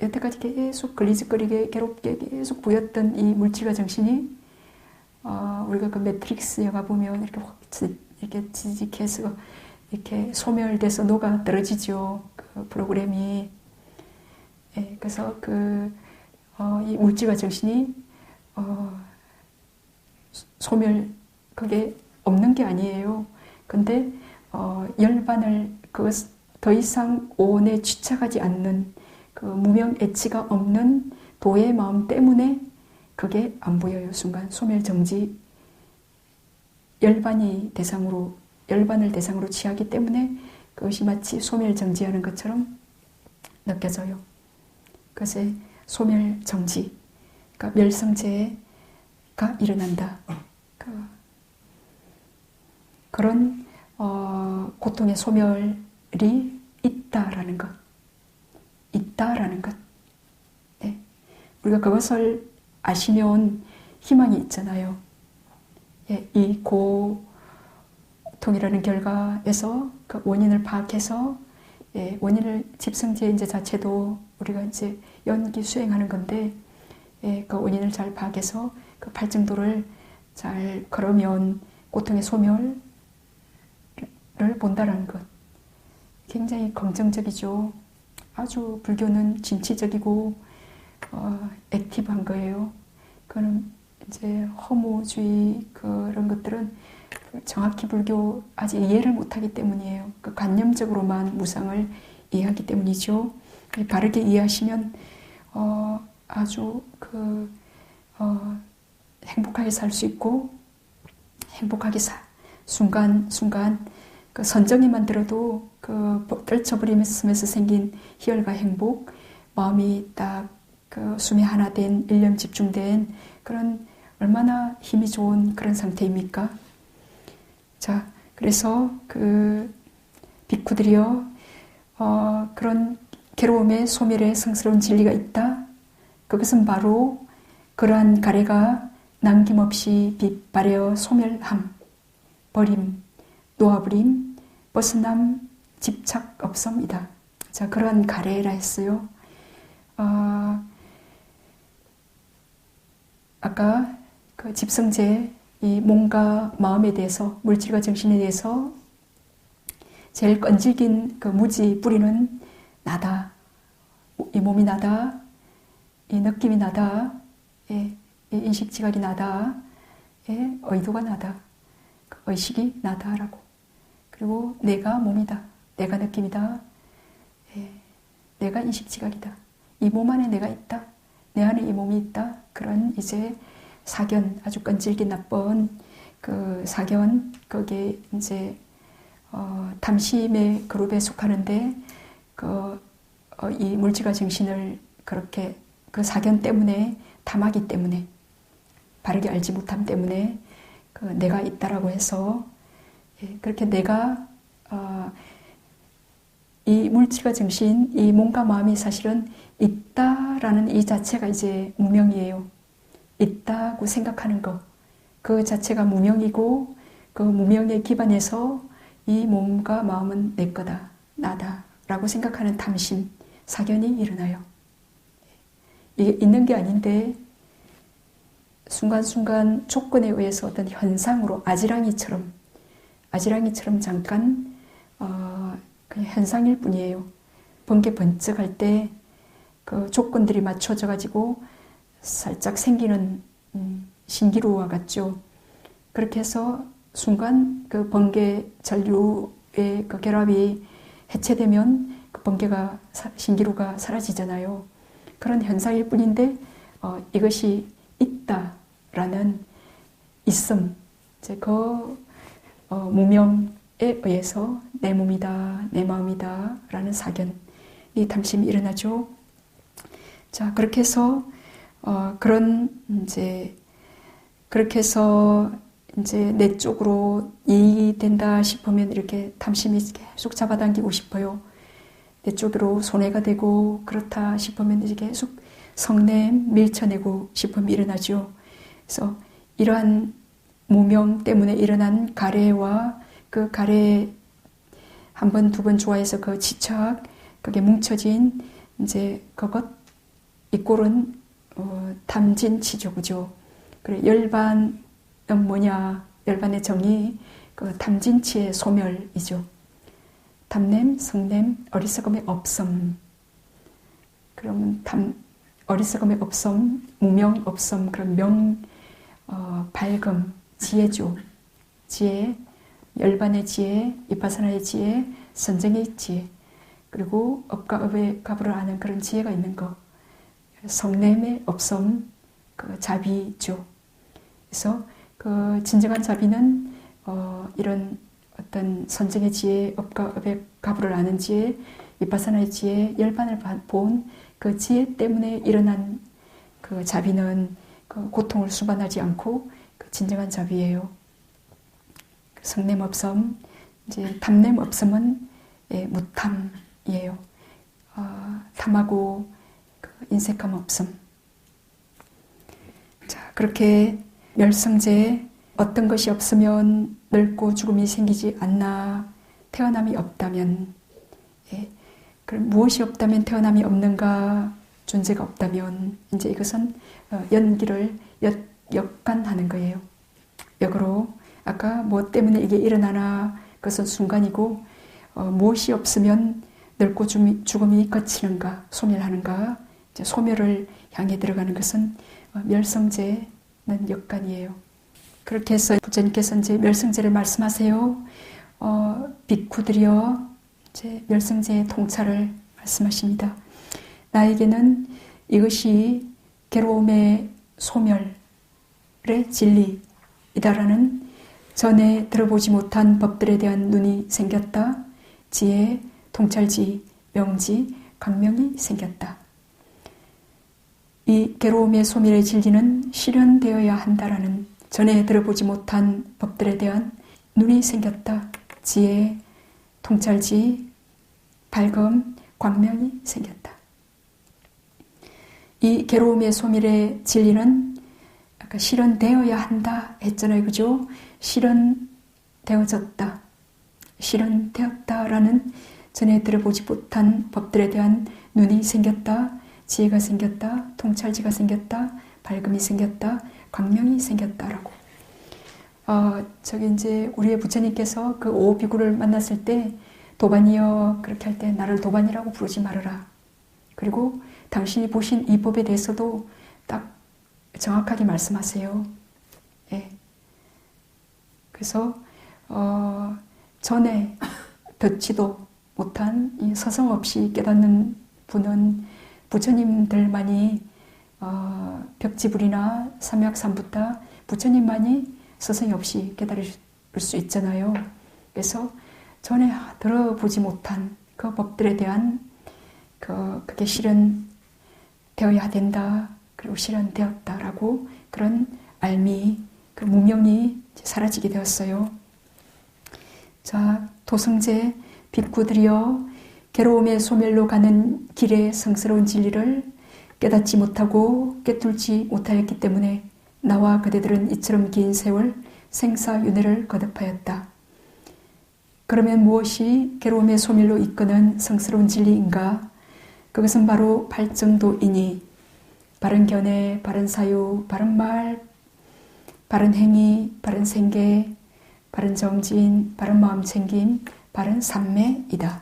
여태까지 계속 걸리적거리게 괴롭게 계속 보였던 이 물질과 정신이 우리가 그 매트릭스 영화 보면 이렇게 확 이렇게 지직해서 이렇게 소멸돼서 녹아 떨어지죠. 그 프로그램이. 그래서 이 물질과 정신이 소멸 그게 없는 게 아니에요. 근데 열반을 더 이상 오온에 취착하지 않는 그 무명 애치가 없는 도의 마음 때문에 그게 안 보여요. 순간 소멸 정지. 열반을 대상으로 취하기 때문에 그것이 마치 소멸 정지하는 것처럼 느껴져요. 그것의 소멸 정지, 그러니까 멸성제가 일어난다. 그런 고통의 소멸이 있다라는 것. 네. 우리가 그것을 아시면 희망이 있잖아요. 이 고통이라는 결과에서 그 원인을 파악해서 원인을 집성제 이제 자체도 우리가 이제 연기 수행하는 건데 그 원인을 잘 파악해서 그 발정도를 잘 걸으면 고통의 소멸을 본다라는 것. 굉장히 긍정적이죠. 아주 불교는 진취적이고 액티브한 거예요. 그거는 이제 허무주의 그런 것들은 정확히 불교 아직 이해를 못하기 때문이에요. 그 관념적으로만 무상을 이해하기 때문이죠. 바르게 이해하시면 아주 행복하게 살 수 있고, 행복하게 순간순간 그 선정이만 들어도 그 떨쳐버리면서 생긴 희열과 행복, 마음이 딱 그 숨이 하나 된, 일념 집중된 그런 얼마나 힘이 좋은 그런 상태입니까? 자, 그래서 그 비쿠들이요, 그런 괴로움의 소멸에 성스러운 진리가 있다. 그것은 바로 그러한 가래가 남김없이 빛발하여 소멸함, 버림, 놓아버림, 벗어남, 집착 없음이다. 자, 그러한 가래라 했어요. 아까 그 집성제, 이 몸과 마음에 대해서, 물질과 정신에 대해서 제일 끈질긴 그 무지 뿌리는 나다. 이 몸이 나다. 이 느낌이 나다. 이 인식 지각이 나다. 의도가 나다. 그 의식이 나다라고. 그리고 내가 몸이다. 내가 느낌이다. 내가 인식 지각이다. 이 몸 안에 내가 있다. 내 안에 이 몸이 있다. 그런 이제 사견, 아주 끈질긴 나쁜 그 사견, 거기에 이제 탐심의 그룹에 속하는데 이 물질과 정신을 그렇게 그 사견 때문에, 탐하기 때문에, 바르게 알지 못함 때문에 그 내가 있다라고 해서 그렇게 내가 이 물질과 정신, 이 몸과 마음이 사실은 있다라는 이 자체가 이제 무명이에요. 있다고 생각하는 것, 그 자체가 무명이고, 그 무명에 기반해서 이 몸과 마음은 내 거다, 나다 라고 생각하는 탐심, 사견이 일어나요. 이게 있는 게 아닌데 순간순간 조건에 의해서 어떤 현상으로 아지랑이처럼 잠깐 그냥 현상일 뿐이에요. 번개 번쩍할 때 그 조건들이 맞춰져 가지고 살짝 생기는 신기루와 같죠. 그렇게 해서 순간 그 번개 전류의 그 결합이 해체되면 그 번개가, 신기루가 사라지잖아요. 그런 현상일 뿐인데 이것이 있다라는 있음, 이제 그 무명에 의해서 내 몸이다, 내 마음이다 라는 사견, 이 탐심이 일어나죠. 자, 그렇게 해서 그렇게 해서 이제 내 쪽으로 이익이 된다 싶으면 이렇게 탐심이 계속 잡아당기고 싶어요. 내 쪽으로 손해가 되고 그렇다 싶으면 이제 계속 성냄 밀쳐내고 싶음이 일어나죠. 그래서 이러한 무명 때문에 일어난 가래와 그 가래 한 번, 두 번 좋아해서 그 집착, 그게 뭉쳐진 이제 그것, 이 꼴은 탐진치죠, 그죠? 그래, 열반은 뭐냐? 열반의 정의, 그 탐진치의 소멸이죠. 탐냄, 성냄, 어리석음의 없음. 그러면 어리석음의 없음, 무명 없음, 그런 밝음, 지혜죠. 지혜, 열반의 지혜, 비파사나의 지혜, 선정의 지혜, 그리고 업과 업의 갑을 아는 그런 지혜가 있는 것. 성냄의 없음, 그 자비죠. 그래서 그 진정한 자비는 이런 어떤 선정의 지혜, 업과 업의 갑을 아는 지혜, 비파사나의 지혜, 열반을 본 그 지혜 때문에 일어난 그 자비는 그 고통을 수반하지 않고 그 진정한 자비예요. 성냄 없음, 이제 탐냄 없음은 무탐이에요. 탐하고 그 인색함 없음. 자, 그렇게 멸성제, 어떤 것이 없으면 늙고 죽음이 생기지 않나, 태어남이 없다면, 그럼 무엇이 없다면 태어남이 없는가, 존재가 없다면, 이제 이것은 연기를 역간하는 거예요. 역으로 아까 뭐 때문에 이게 일어나나, 그것은 순간이고, 무엇이 없으면 늙고 죽음이 거치는가, 소멸하는가, 이제 소멸을 향해 들어가는 것은 멸성제는 역간이에요. 그렇게 해서 부처님께서 이제 멸성제를 말씀하세요. 비쿠들이여 이제 멸성제의 통찰을 말씀하십니다. 나에게는 이것이 괴로움의 소멸의 진리이다라는 전에 들어보지 못한 법들에 대한 눈이 생겼다. 지혜, 통찰지, 명지, 광명이 생겼다. 이 괴로움의 소멸의 진리는 실현되어야 한다라는 전에 들어보지 못한 법들에 대한 눈이 생겼다. 지혜, 통찰지, 밝음, 광명이 생겼다. 이 괴로움의 소멸의 진리는 아까 실현되어야 한다 했잖아요. 그죠? 실현되어졌다. 실현되었다라는 전에 들어보지 못한 법들에 대한 눈이 생겼다. 지혜가 생겼다. 통찰지가 생겼다. 밝음이 생겼다. 광명이 생겼다라고. 저기 이제 우리의 부처님께서 그 오비구를 만났을 때 도반이여 그렇게 할 때 나를 도반이라고 부르지 말아라. 그리고 당신이 보신 이 법에 대해서도 딱 정확하게 말씀하세요. 예. 그래서 전에 듣지도 못한 이 서성 없이 깨닫는 분은 부처님들만이 벽지불이나 삼약삼부타 부처님만이 서성이 없이 깨달을 수 있잖아요. 그래서 전에 들어보지 못한 그 법들에 대한 그게 실현되어야 된다. 그리고 실현되었다라고 그런 알미, 그 무명이 사라지게 되었어요. 자, 도성제 빅구들이여 괴로움의 소멸로 가는 길의 성스러운 진리를 깨닫지 못하고 꿰뚫지 못하였기 때문에 나와 그대들은 이처럼 긴 세월 생사윤회를 거듭하였다. 그러면 무엇이 괴로움의 소멸로 이끄는 성스러운 진리인가? 그것은 바로 발정도이니 바른 견해, 바른 사유, 바른 말, 바른 행위, 바른 생계, 바른 정진, 바른 마음 챙김, 바른 삼매이다.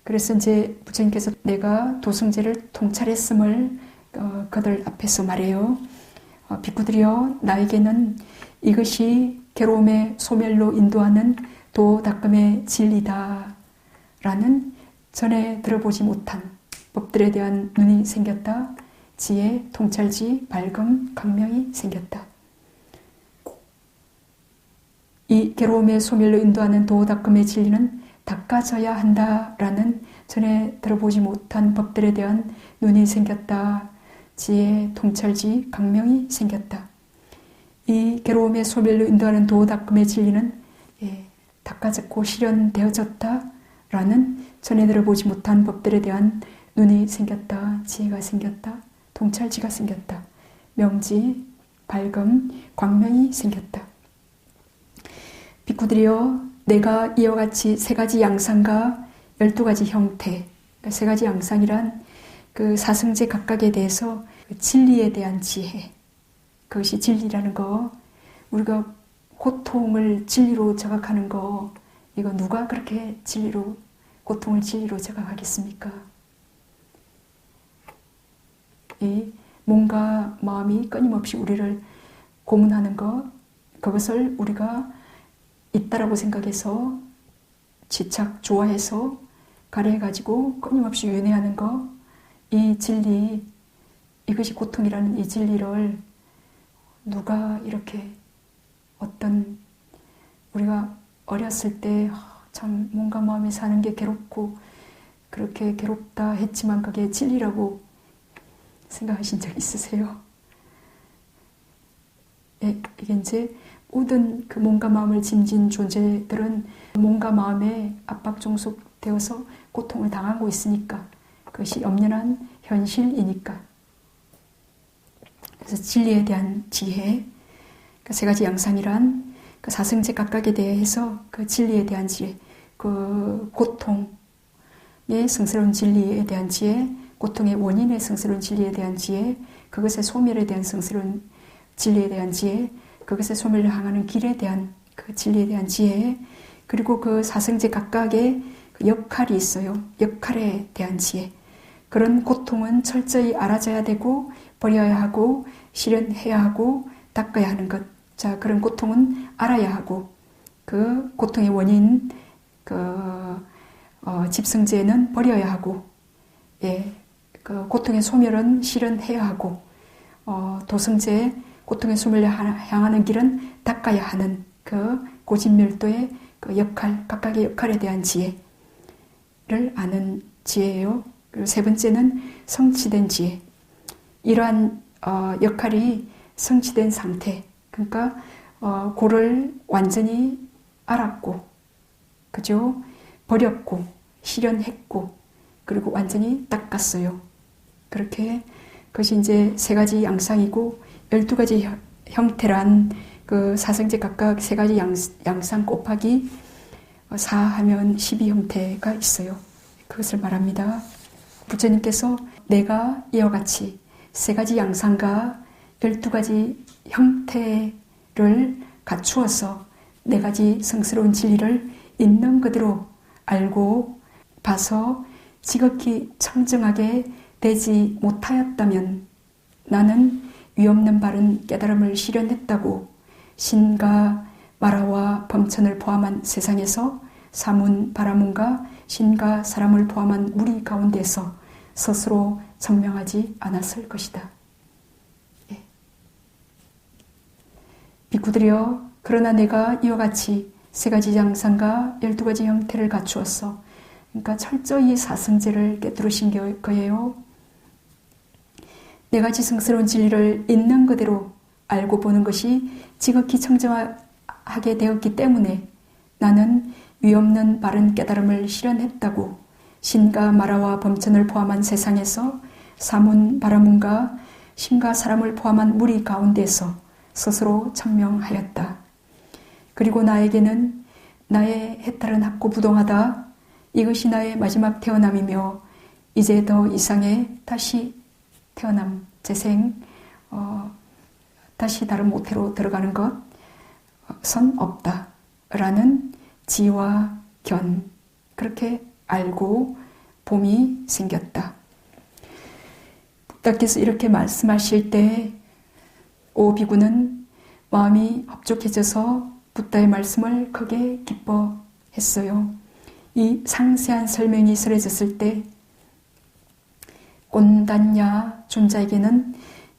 그래서 이제 부처님께서 내가 도승제를 통찰했음을 그들 앞에서 말해요. 비구들이여 나에게는 이것이 괴로움의 소멸로 인도하는 도닦음의 진리다 라는 전에 들어보지 못한 법들에 대한 눈이 생겼다. 지혜, 통찰지, 밝음, 광명이 생겼다. 이 괴로움의 소멸로 인도하는 도닦음의 진리는 닦아져야 한다라는 전에 들어보지 못한 법들에 대한 눈이 생겼다. 지혜, 통찰지, 광명이 생겼다. 이 괴로움의 소멸로 인도하는 도닦음의 진리는 닦아졌고 실현되어졌다라는 전에 들어보지 못한 법들에 대한 눈이 생겼다. 지혜가 생겼다. 통찰지가 생겼다. 명지, 밝음, 광명이 생겼다. 비구들이여 내가 이와 같이 세 가지 양상과 12가지 형태, 그러니까 세 가지 양상이란 그 사성제 각각에 대해서 그 진리에 대한 지혜, 그것이 진리라는 거, 우리가 고통을 진리로 자각하는 거, 이거 누가 그렇게 진리로, 고통을 진리로 자각하겠습니까? 이 몸과 마음이 끊임없이 우리를 고문하는 것, 그것을 우리가 있다라고 생각해서 집착, 좋아해서 가려해가지고 끊임없이 윤회하는 것, 이 진리, 이것이 고통이라는 이 진리를 누가 이렇게 어떤 우리가 어렸을 때 참 몸과 마음이 사는 게 괴롭고 그렇게 괴롭다 했지만 그게 진리라고 생각하신 적 있으세요? 이게 이제 모든 그 몸과 마음을 짐진 존재들은 몸과 마음에 압박 종속되어서 고통을 당하고 있으니까 그것이 엄연한 현실이니까. 그래서 진리에 대한 지혜, 그 세 가지 양상이란 그 사성제 각각에 대해서 그 진리에 대한 지혜, 그 고통의 성스러운 진리에 대한 지혜, 고통의 원인의 성스러운 진리에 대한 지혜, 그것의 소멸에 대한 성스러운 진리에 대한 지혜, 그것의 소멸을 향하는 길에 대한 그 진리에 대한 지혜, 그리고 그 사성제 각각의 그 역할이 있어요. 역할에 대한 지혜. 그런 고통은 철저히 알아져야 되고 버려야 하고 실현해야 하고 닦아야 하는 것, 자, 그런 고통은 알아야 하고 그 고통의 원인 집성제는 버려야 하고, 예, 그 고통의 소멸은 실현해야 하고, 도성제 고통의 소멸을 향하는 길은 닦아야 하는 그 고진멸도의 그 역할, 각각의 역할에 대한 지혜를 아는 지혜예요. 그리고 세 번째는 성취된 지혜. 이러한 역할이 성취된 상태. 그러니까 고를 완전히 알았고, 그죠? 버렸고, 실현했고, 그리고 완전히 닦았어요. 그렇게 그것이 이제 세 가지 양상이고 12가지 형태란 그 사성제 각각 세 가지 양상 곱하기 4 하면 12형태가 있어요. 그것을 말합니다. 부처님께서 내가 이와 같이 세 가지 양상과 12가지 형태를 갖추어서 네 가지 성스러운 진리를 있는 그대로 알고 봐서 지극히 청정하게 되지 못하였다면 나는 위없는 바른 깨달음을 실현했다고 신과 마라와 범천을 포함한 세상에서 사문, 바라문과 신과 사람을 포함한 무리 가운데서 스스로 증명하지 않았을 것이다. 예. 비구들이여, 그러나 내가 이와 같이 세 가지 양상과 12가지 형태를 갖추었어. 그러니까 철저히 사성제를 깨뜨리신 거예요. 네 가지 성스러운 진리를 있는 그대로 알고 보는 것이 지극히 청정하게 되었기 때문에 나는 위없는 바른 깨달음을 실현했다고 신과 마라와 범천을 포함한 세상에서 사문, 바라문과 신과 사람을 포함한 무리 가운데서 스스로 청명하였다. 그리고 나에게는 나의 해탈은 학고부동하다. 이것이 나의 마지막 태어남이며 이제 더 이상의 다시 태어남, 재생, 다시 다른 모태로 들어가는 것은 없다. 라는 지와 견, 그렇게 알고 봄이 생겼다. 부다께서 이렇게 말씀하실 때 오 비구는 마음이 흡족해져서 부다의 말씀을 크게 기뻐했어요. 이 상세한 설명이 설해졌을 때 꼰단야 존자에게는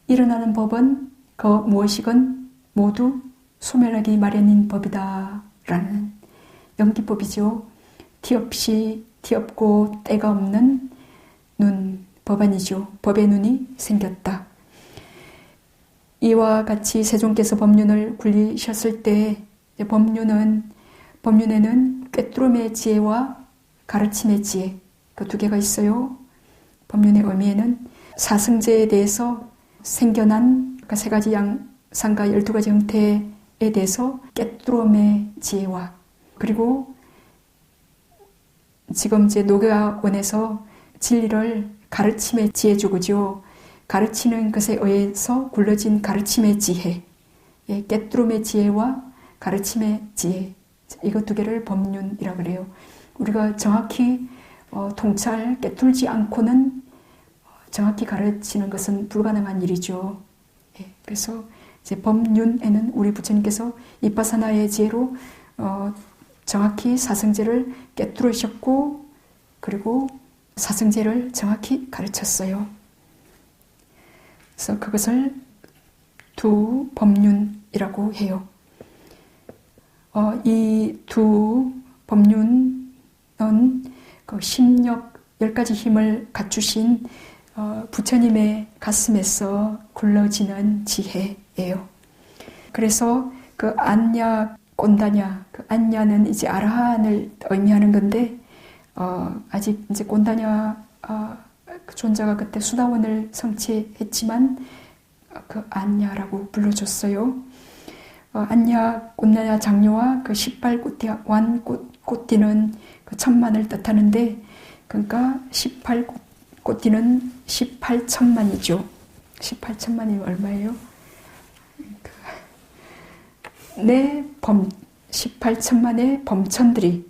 일어나는 법은 그 무엇이건 모두 소멸하기 마련인 법이다 라는 연기법이죠. 티 없고 때가 없는 눈, 법안이죠. 법의 눈이 생겼다. 이와 같이 세존께서 법륜을 굴리셨을 때 법륜에는 꿰뚫음의 지혜와 가르침의 지혜, 그 두 개가 있어요. 법륜의 의미에는 사성제에 대해서 생겨난 그 세 가지 양상과 12가지 형태에 대해서 꿰뚫음의 지혜와, 그리고 지금 이제 노가원에서 진리를 가르침의 지혜주고죠. 가르치는 것에 의해서 굴러진 가르침의 지혜, 꿰뚫음의 지혜와 가르침의 지혜, 이것 두 개를 법륜이라고 그래요. 우리가 정확히 통찰 꿰뚫지 않고는 정확히 가르치는 것은 불가능한 일이죠. 그래서 이제 법륜에는 우리 부처님께서 이빠사나의 지혜로 정확히 사성제를 꿰뚫으셨고, 그리고 사성제를 정확히 가르쳤어요. 그래서 그것을 두 법륜이라고 해요. 이 두 법륜은 그 심력 10가지 힘을 갖추신 부처님의 가슴에서 굴러지는 지혜예요. 그래서 그 안냐, 꼰다냐, 그 안냐는 이제 아라한을 의미하는 건데, 아직 이제 꼰다냐 그 존자가 그때 수다원을 성취했지만 그 안냐라고 불러줬어요. 안냐, 꼰다냐 장녀와 그 18꽃띠는 그 천만을 뜻하는데, 그러니까 18꽃띠는 18천만이죠. 18천만이 얼마예요? 18천만의 범천들이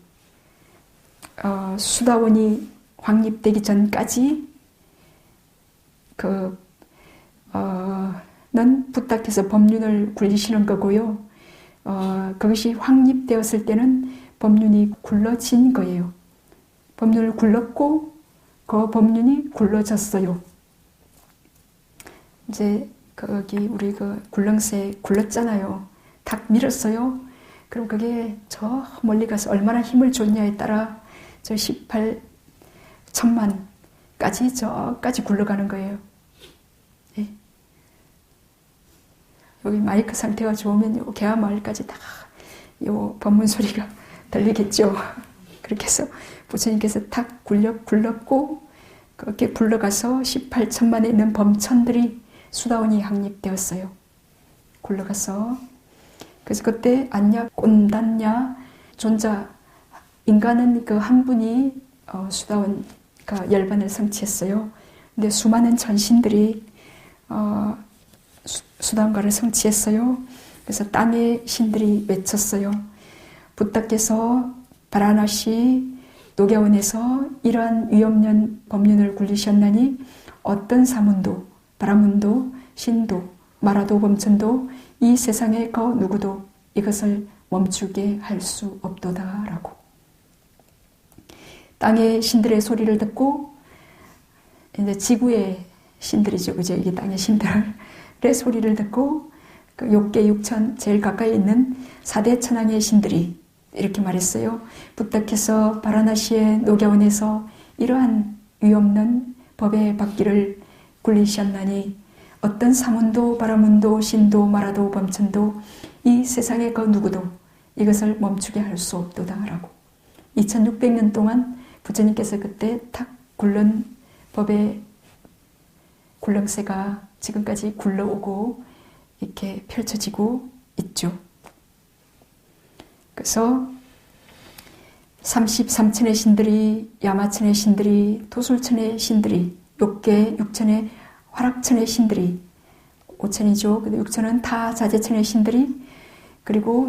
수다원이 확립되기 전까지 부탁해서 법륜을 굴리시는 거고요. 그것이 확립되었을 때는 법륜이 굴러진 거예요. 법륜을 굴렀고 그 법륜이 굴러졌어요. 이제 거기 우리 그 굴렁쇠 굴렀잖아요. 탁 밀었어요. 그럼 그게 저 멀리 가서 얼마나 힘을 줬냐에 따라 저 18천만까지 저까지 굴러가는 거예요. 예. 여기 마이크 상태가 좋으면 요 개화마을까지 다 요 법문 소리가 들리겠죠. 그렇게 해서 부처님께서 탁 굴렀고 그렇게 굴러가서 18천만에 있는 범천들이 수다원이 확립되었어요. 굴러가서 그래서 그때 안냐 꼰단냐 존자 인간은 그 한 분이 수다원가 열반을 성취했어요. 근데 수많은 전신들이 수다원가를 성취했어요. 그래서 땅의 신들이 외쳤어요. 부탁께서 바라나시 녹야원에서 이러한 위엄련 법륜을 굴리셨나니 어떤 사문도 바라문도 신도 마라도 범천도 이 세상의 그 누구도 이것을 멈추게 할 수 없도다 라고. 땅의 신들의 소리를 듣고 이제 지구의 신들이죠. 그죠? 이게 땅의 신들의 소리를 듣고 그 욕계 육천 제일 가까이 있는 4대 천왕의 신들이 이렇게 말했어요. 부탁해서 바라나시의 녹야원에서 이러한 위없는 법의 받기를 굴리셨나니 어떤 사문도 바라문도 신도 마라도 범천도 이 세상의 그 누구도 이것을 멈추게 할 수 없도다 라고. 2600년 동안 부처님께서 그때 탁 굴른 법의 굴렁쇠가 지금까지 굴러오고 이렇게 펼쳐지고 있죠. 그래서 33천의 신들이 야마천의 신들이 도술천의 신들이 욕계 6천의 화락천의 신들이 5천이죠. 근데 6천은 다 자재천의 신들이 그리고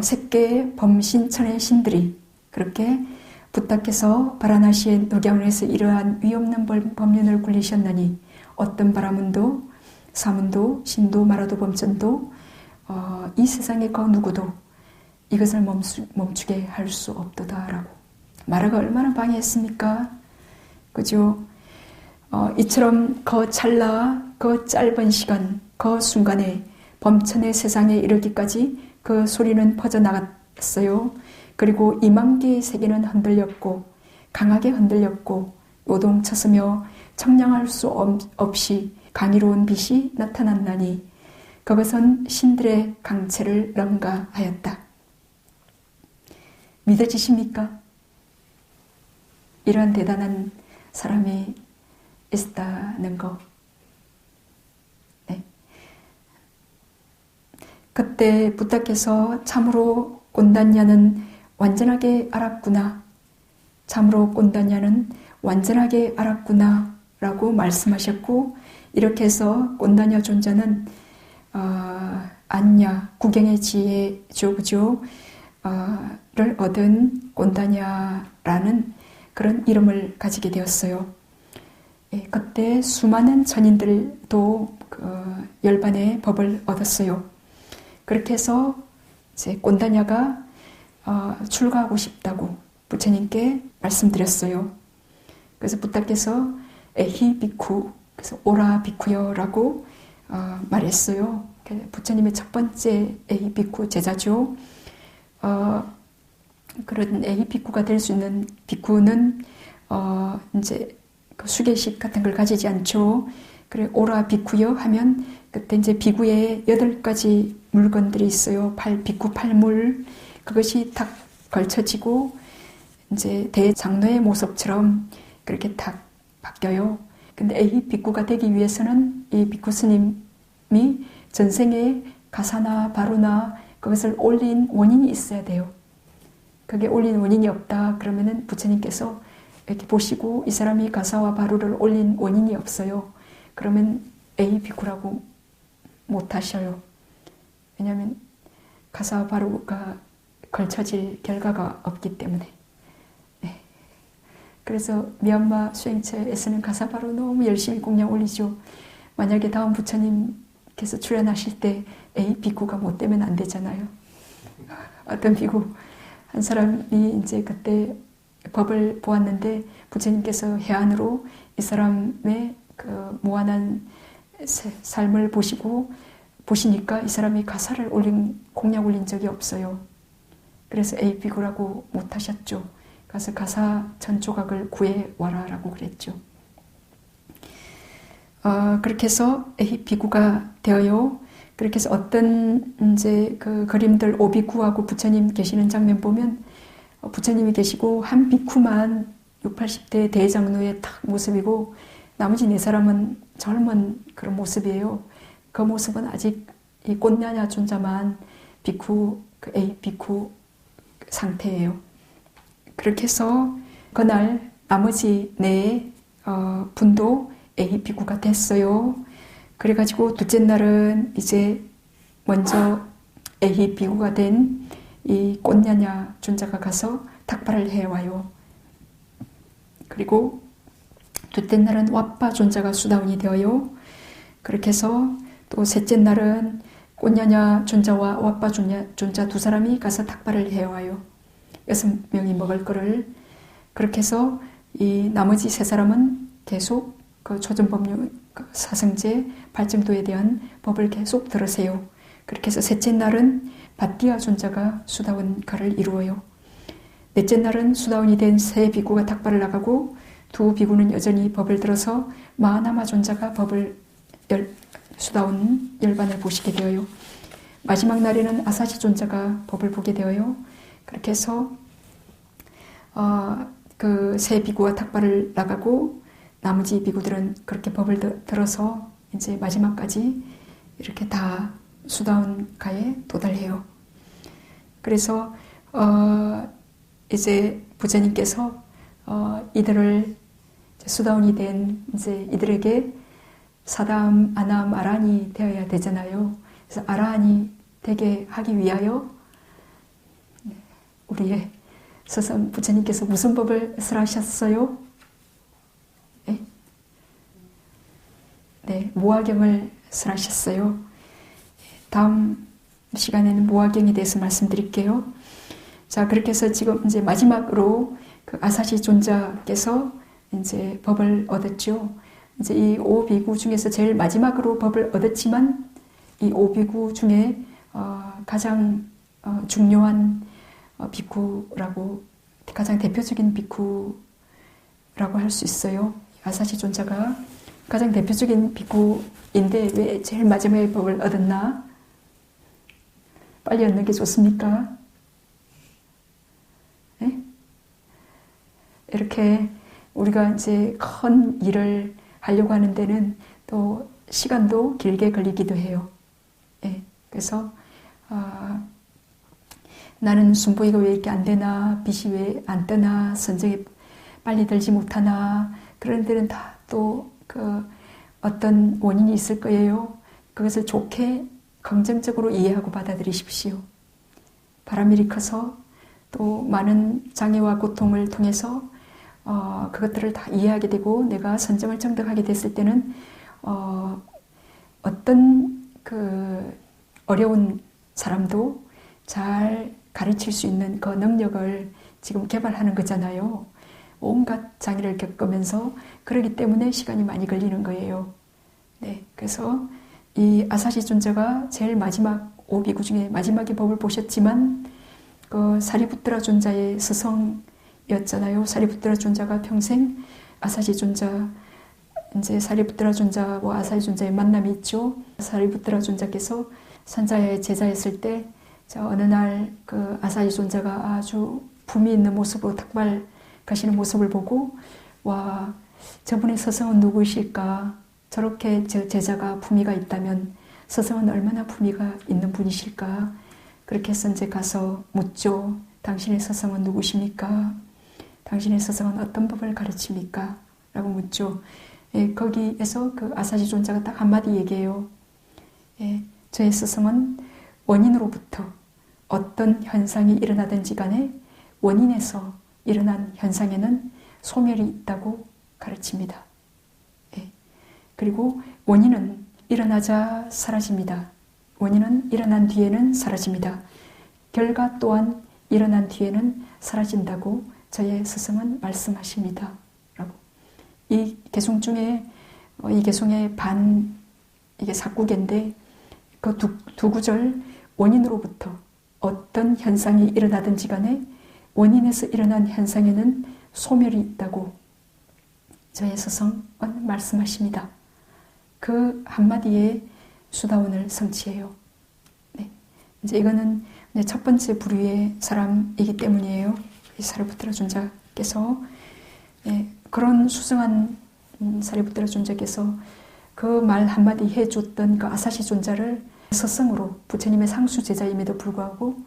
색계 범신천의 신들이 그렇게 부탁해서 바라나시의 녹야원에서 이러한 위없는 법륜을 굴리셨나니 어떤 바라문도 사문도 신도 마라도 범천도 이 세상의 그 누구도 이것을 멈추게 할 수 없도다라고. 마라가 얼마나 방해했습니까? 그죠? 이처럼 그 찰나 그 짧은 시간 그 순간에 범천의 세상에 이르기까지 그 소리는 퍼져나갔어요. 그리고 2만 개의 세계는 흔들렸고 강하게 흔들렸고 요동쳤으며 청량할 수 없이 강의로운 빛이 나타났나니 그것은 신들의 강체를 능가하였다. 믿어지십니까? 이런 대단한 사람이 있다는 거. 네. 그때 부탁해서 참으로 꼰단냐는 완전하게 알았구나. 참으로 꼰단냐는 완전하게 알았구나 라고 말씀하셨고 이렇게 해서 꼰단냐 존자는 안냐 구경의 지혜죠. 그죠? 를 얻은 꼰단냐라는 그런 이름을 가지게 되었어요. 예, 그때 수많은 전인들도 열반의 법을 얻었어요. 그렇게 해서 이제 꼰단냐가 출가하고 싶다고 부처님께 말씀드렸어요. 그래서 부탁께서 에히 비쿠, 그래서 오라 비쿠여라고 말했어요. 부처님의 첫 번째 에히 비쿠 제자죠. 그런 에히 비쿠가 될 수 있는 비쿠는 이제 그 수계식 같은 걸 가지지 않죠. 그래 오라 비쿠여 하면 그때 이제 비구에 8가지 물건들이 있어요. 비쿠 팔물 그것이 탁 걸쳐지고 이제 대장로의 모습처럼 그렇게 탁 바뀌어요. 근데 에히 비쿠가 되기 위해서는 이 비쿠 스님이 전생에 가사나 바루나 그것을 올린 원인이 있어야 돼요. 그게 올린 원인이 없다 그러면은 부처님께서 이렇게 보시고 이 사람이 가사와 바루를 올린 원인이 없어요. 그러면 에이 비쿠라고 못하셔요. 왜냐하면 가사와 바루가 걸쳐질 결과가 없기 때문에. 네. 그래서 미얀마 수행처에서는 가사 바루 너무 열심히 공양 올리죠. 만약에 다음 부처님 그래서 출연하실 때 에이, 비구가 못 되면 안 되잖아요. 어떤 비구 한 사람이 이제 그때 법을 보았는데 부처님께서 해안으로 이 사람의 그 무한한 삶을 보시니까 이 사람이 가사를 공약 올린 적이 없어요. 그래서 에이, 비구라고 못하셨죠. 가서 가사 전 조각을 구해와라라고 그랬죠. 그렇게 해서 에이, 비구가 되어요. 그렇게 해서 어떤 이제 그 그림들 오비구하고 부처님 계시는 장면 보면 부처님이 계시고 한 비쿠만 60, 80대 대장로의 딱 모습이고 나머지 네 사람은 젊은 그런 모습이에요. 그 모습은 아직 이 꽃냐냐 존자만 비쿠, 그 A 비쿠 상태예요. 그렇게 해서 그날 나머지 네 분도 A 비쿠가 됐어요. 그래가지고 둘째 날은 이제 먼저 A 비구가 된 이 꽃냐냐 존자가 가서 탁발을 해와요. 그리고 둘째 날은 왓바 존자가 수다운이 되어요. 그렇게 해서 또 셋째 날은 꽃냐냐 존자와 왓바 존자 두 사람이 가서 탁발을 해와요. 6명이 먹을 거를. 그렇게 해서 이 나머지 세 사람은 계속 그 조전법률 사성제 발정도에 대한 법을 계속 들으세요. 그렇게 해서 셋째 날은 바띠아 존자가 수다원가를 이루어요. 넷째 날은 수다원이 된 세 비구가 탁발을 나가고 두 비구는 여전히 법을 들어서 마하나마 존자가 수다원 열반을 보시게 되어요. 마지막 날에는 아사시 존자가 법을 보게 되어요. 그렇게 해서 그 세 비구가 탁발을 나가고 나머지 비구들은 그렇게 법을 들어서 이제 마지막까지 이렇게 다 수다원가에 도달해요. 그래서 이제 부처님께서 이들을 수다원이 된 이제 이들에게 사담, 아남, 아란이 되어야 되잖아요. 그래서 아란이 되게 하기 위하여 우리의 스승 부처님께서 무슨 법을 설하셨어요? 네, 모화경을 설하셨어요. 다음 시간에는 모화경에 대해서 말씀드릴게요. 자, 그렇게 해서 지금 이제 마지막으로 그 아사시 존자께서 이제 법을 얻었죠. 이제 이 오비구 중에서 제일 마지막으로 법을 얻었지만 이 오비구 중에 가장 중요한 비쿠라고 가장 대표적인 비쿠라고 할 수 있어요. 아사시 존자가 가장 대표적인 비쿠인데 왜 제일 마지막에 법을 얻었나? 빨리 얻는 게 좋습니까? 네? 이렇게 우리가 이제 큰 일을 하려고 하는 데는 또 시간도 길게 걸리기도 해요. 네. 그래서 나는 순보이가 왜 이렇게 안 되나, 빛이 왜 안 뜨나, 선정이 빨리 들지 못하나, 그런 데는 다 또 그 어떤 원인이 있을 거예요. 그것을 좋게 긍정적으로 이해하고 받아들이십시오. 바람일이 커서 또 많은 장애와 고통을 통해서 그것들을 다 이해하게 되고 내가 선정을 정득하게 됐을 때는 어떤 그 어려운 사람도 잘 가르칠 수 있는 그 능력을 지금 개발하는 거잖아요. 온갖 장애를 겪으면서 그러기 때문에 시간이 많이 걸리는 거예요. 네, 그래서 이 아사시 존자가 제일 마지막 오비구 중에 마지막에 법을 보셨지만 그 사리부트라 존자의 스승이었잖아요. 사리부트라 존자가 평생 아사시 존자 이제 사리부트라 존자와 아사시 존자의 만남이 있죠. 사리부트라 존자께서 산자의 제자였을 때 어느 날 그 아사시 존자가 아주 품이 있는 모습으로 탁발 가시는 모습을 보고 와 저분의 스승은 누구이실까? 저렇게 저 제자가 품위가 있다면 스승은 얼마나 품위가 있는 분이실까? 그렇게 해서 이제 가서 묻죠. 당신의 스승은 누구십니까? 당신의 스승은 어떤 법을 가르칩니까? 라고 묻죠. 예, 거기에서 그 아사시 존자가 딱 한마디 얘기해요. 예, 저의 스승은 원인으로부터 어떤 현상이 일어나든지 간에 원인에서 일어난 현상에는 소멸이 있다고 가르칩니다. 예. 그리고 원인은 일어나자 사라집니다. 원인은 일어난 뒤에는 사라집니다. 결과 또한 일어난 뒤에는 사라진다고 저의 스승은 말씀하십니다. 라고. 이 개송 중에 이 개송의 이게 사구개인데 그 두 구절 원인으로부터 어떤 현상이 일어나든지 간에 원인에서 일어난 현상에는 소멸이 있다고 저의 스승은 말씀하십니다. 그 한마디에 수다원을 성취해요. 네. 이제 이거는 첫 번째 부류의 사람이기 때문이에요. 사리부트라 존자께서 그런 수승한 사리부트라 존자께서 그 말 한마디 해줬던 그 아사시 존자를 스승으로 부처님의 상수 제자임에도 불구하고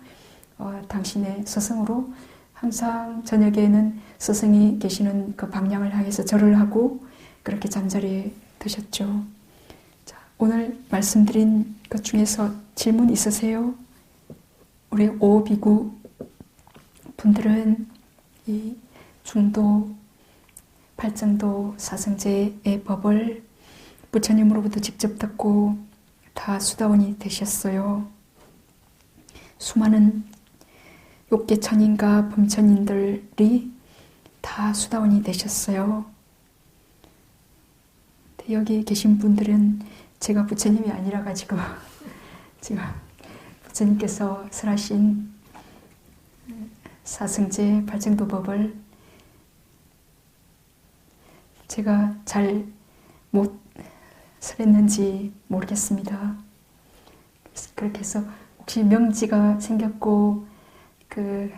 당신의 스승으로 항상 저녁에는 스승이 계시는 그 방향을 향해서 절을 하고 그렇게 잠자리에 드셨죠. 자, 오늘 말씀드린 것 중에서 질문 있으세요? 우리 오비구 분들은 이 중도, 팔정도, 사성제의 법을 부처님으로부터 직접 듣고 다 수다원이 되셨어요. 수많은 욕계천인과 범천인들이 다 수다원이 되셨어요. 여기 계신 분들은 제가 부처님이 아니라 가지고 지금 부처님께서 설하신 사승제 팔정도법을 제가 잘 못 설했는지 모르겠습니다. 그렇게 해서 혹시 명지가 생겼고 그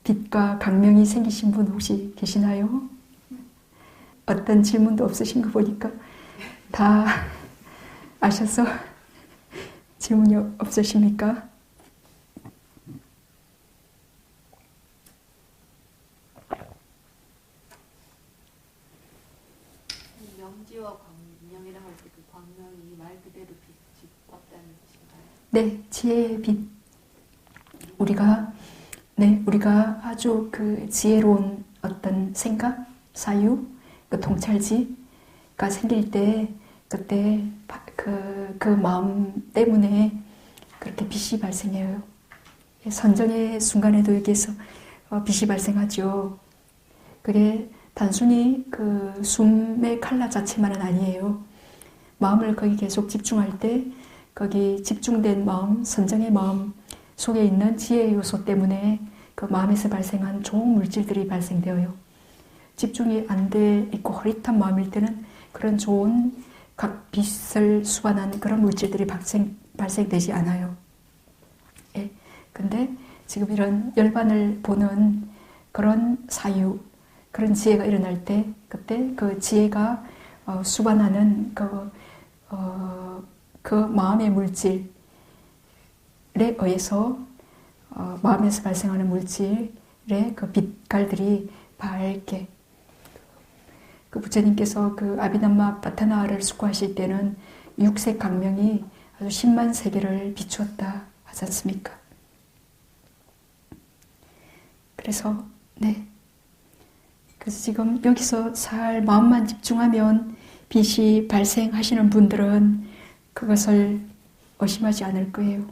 빛과 강명이 생기신 분 혹시 계시나요? 어떤 질문도 없으신 거 보니까 다 아셔서 질문이 없으십니까? 명지와 광명이라고 할 때 그 광명이 말 그대로 빛이 없다는 뜻인가요? 네, 지혜의 빛. 우리가 아주 그 지혜로운 어떤 생각, 사유, 그 통찰지가 생길 때 그때 그 마음 때문에 그렇게 빛이 발생해요. 선정의 순간에도 여기에서 빛이 발생하죠. 그게 단순히 그 숨의 칼라 자체만은 아니에요. 마음을 거기 계속 집중할 때 거기 집중된 마음, 선정의 마음 속에 있는 지혜의 요소 때문에 그 마음에서 발생한 좋은 물질들이 발생되어요. 집중이 안 돼 있고 흐릿한 마음일 때는 그런 좋은 각 빛을 수반한 그런 물질들이 발생되지 않아요. 예. 근데 지금 이런 열반을 보는 그런 사유, 그런 지혜가 일어날 때, 그때 그 지혜가 수반하는 그 마음의 물질에 의해서 마음에서 발생하는 물질의 그 빛깔들이 밝게 그 부처님께서 그 아비담마 파타나를 숙고하실 때는 육색 강명이 아주 10만 세계를 비추었다 하지 않습니까? 그래서 그래서 지금 여기서 잘 마음만 집중하면 빛이 발생하시는 분들은 그것을 의심하지 않을 거예요.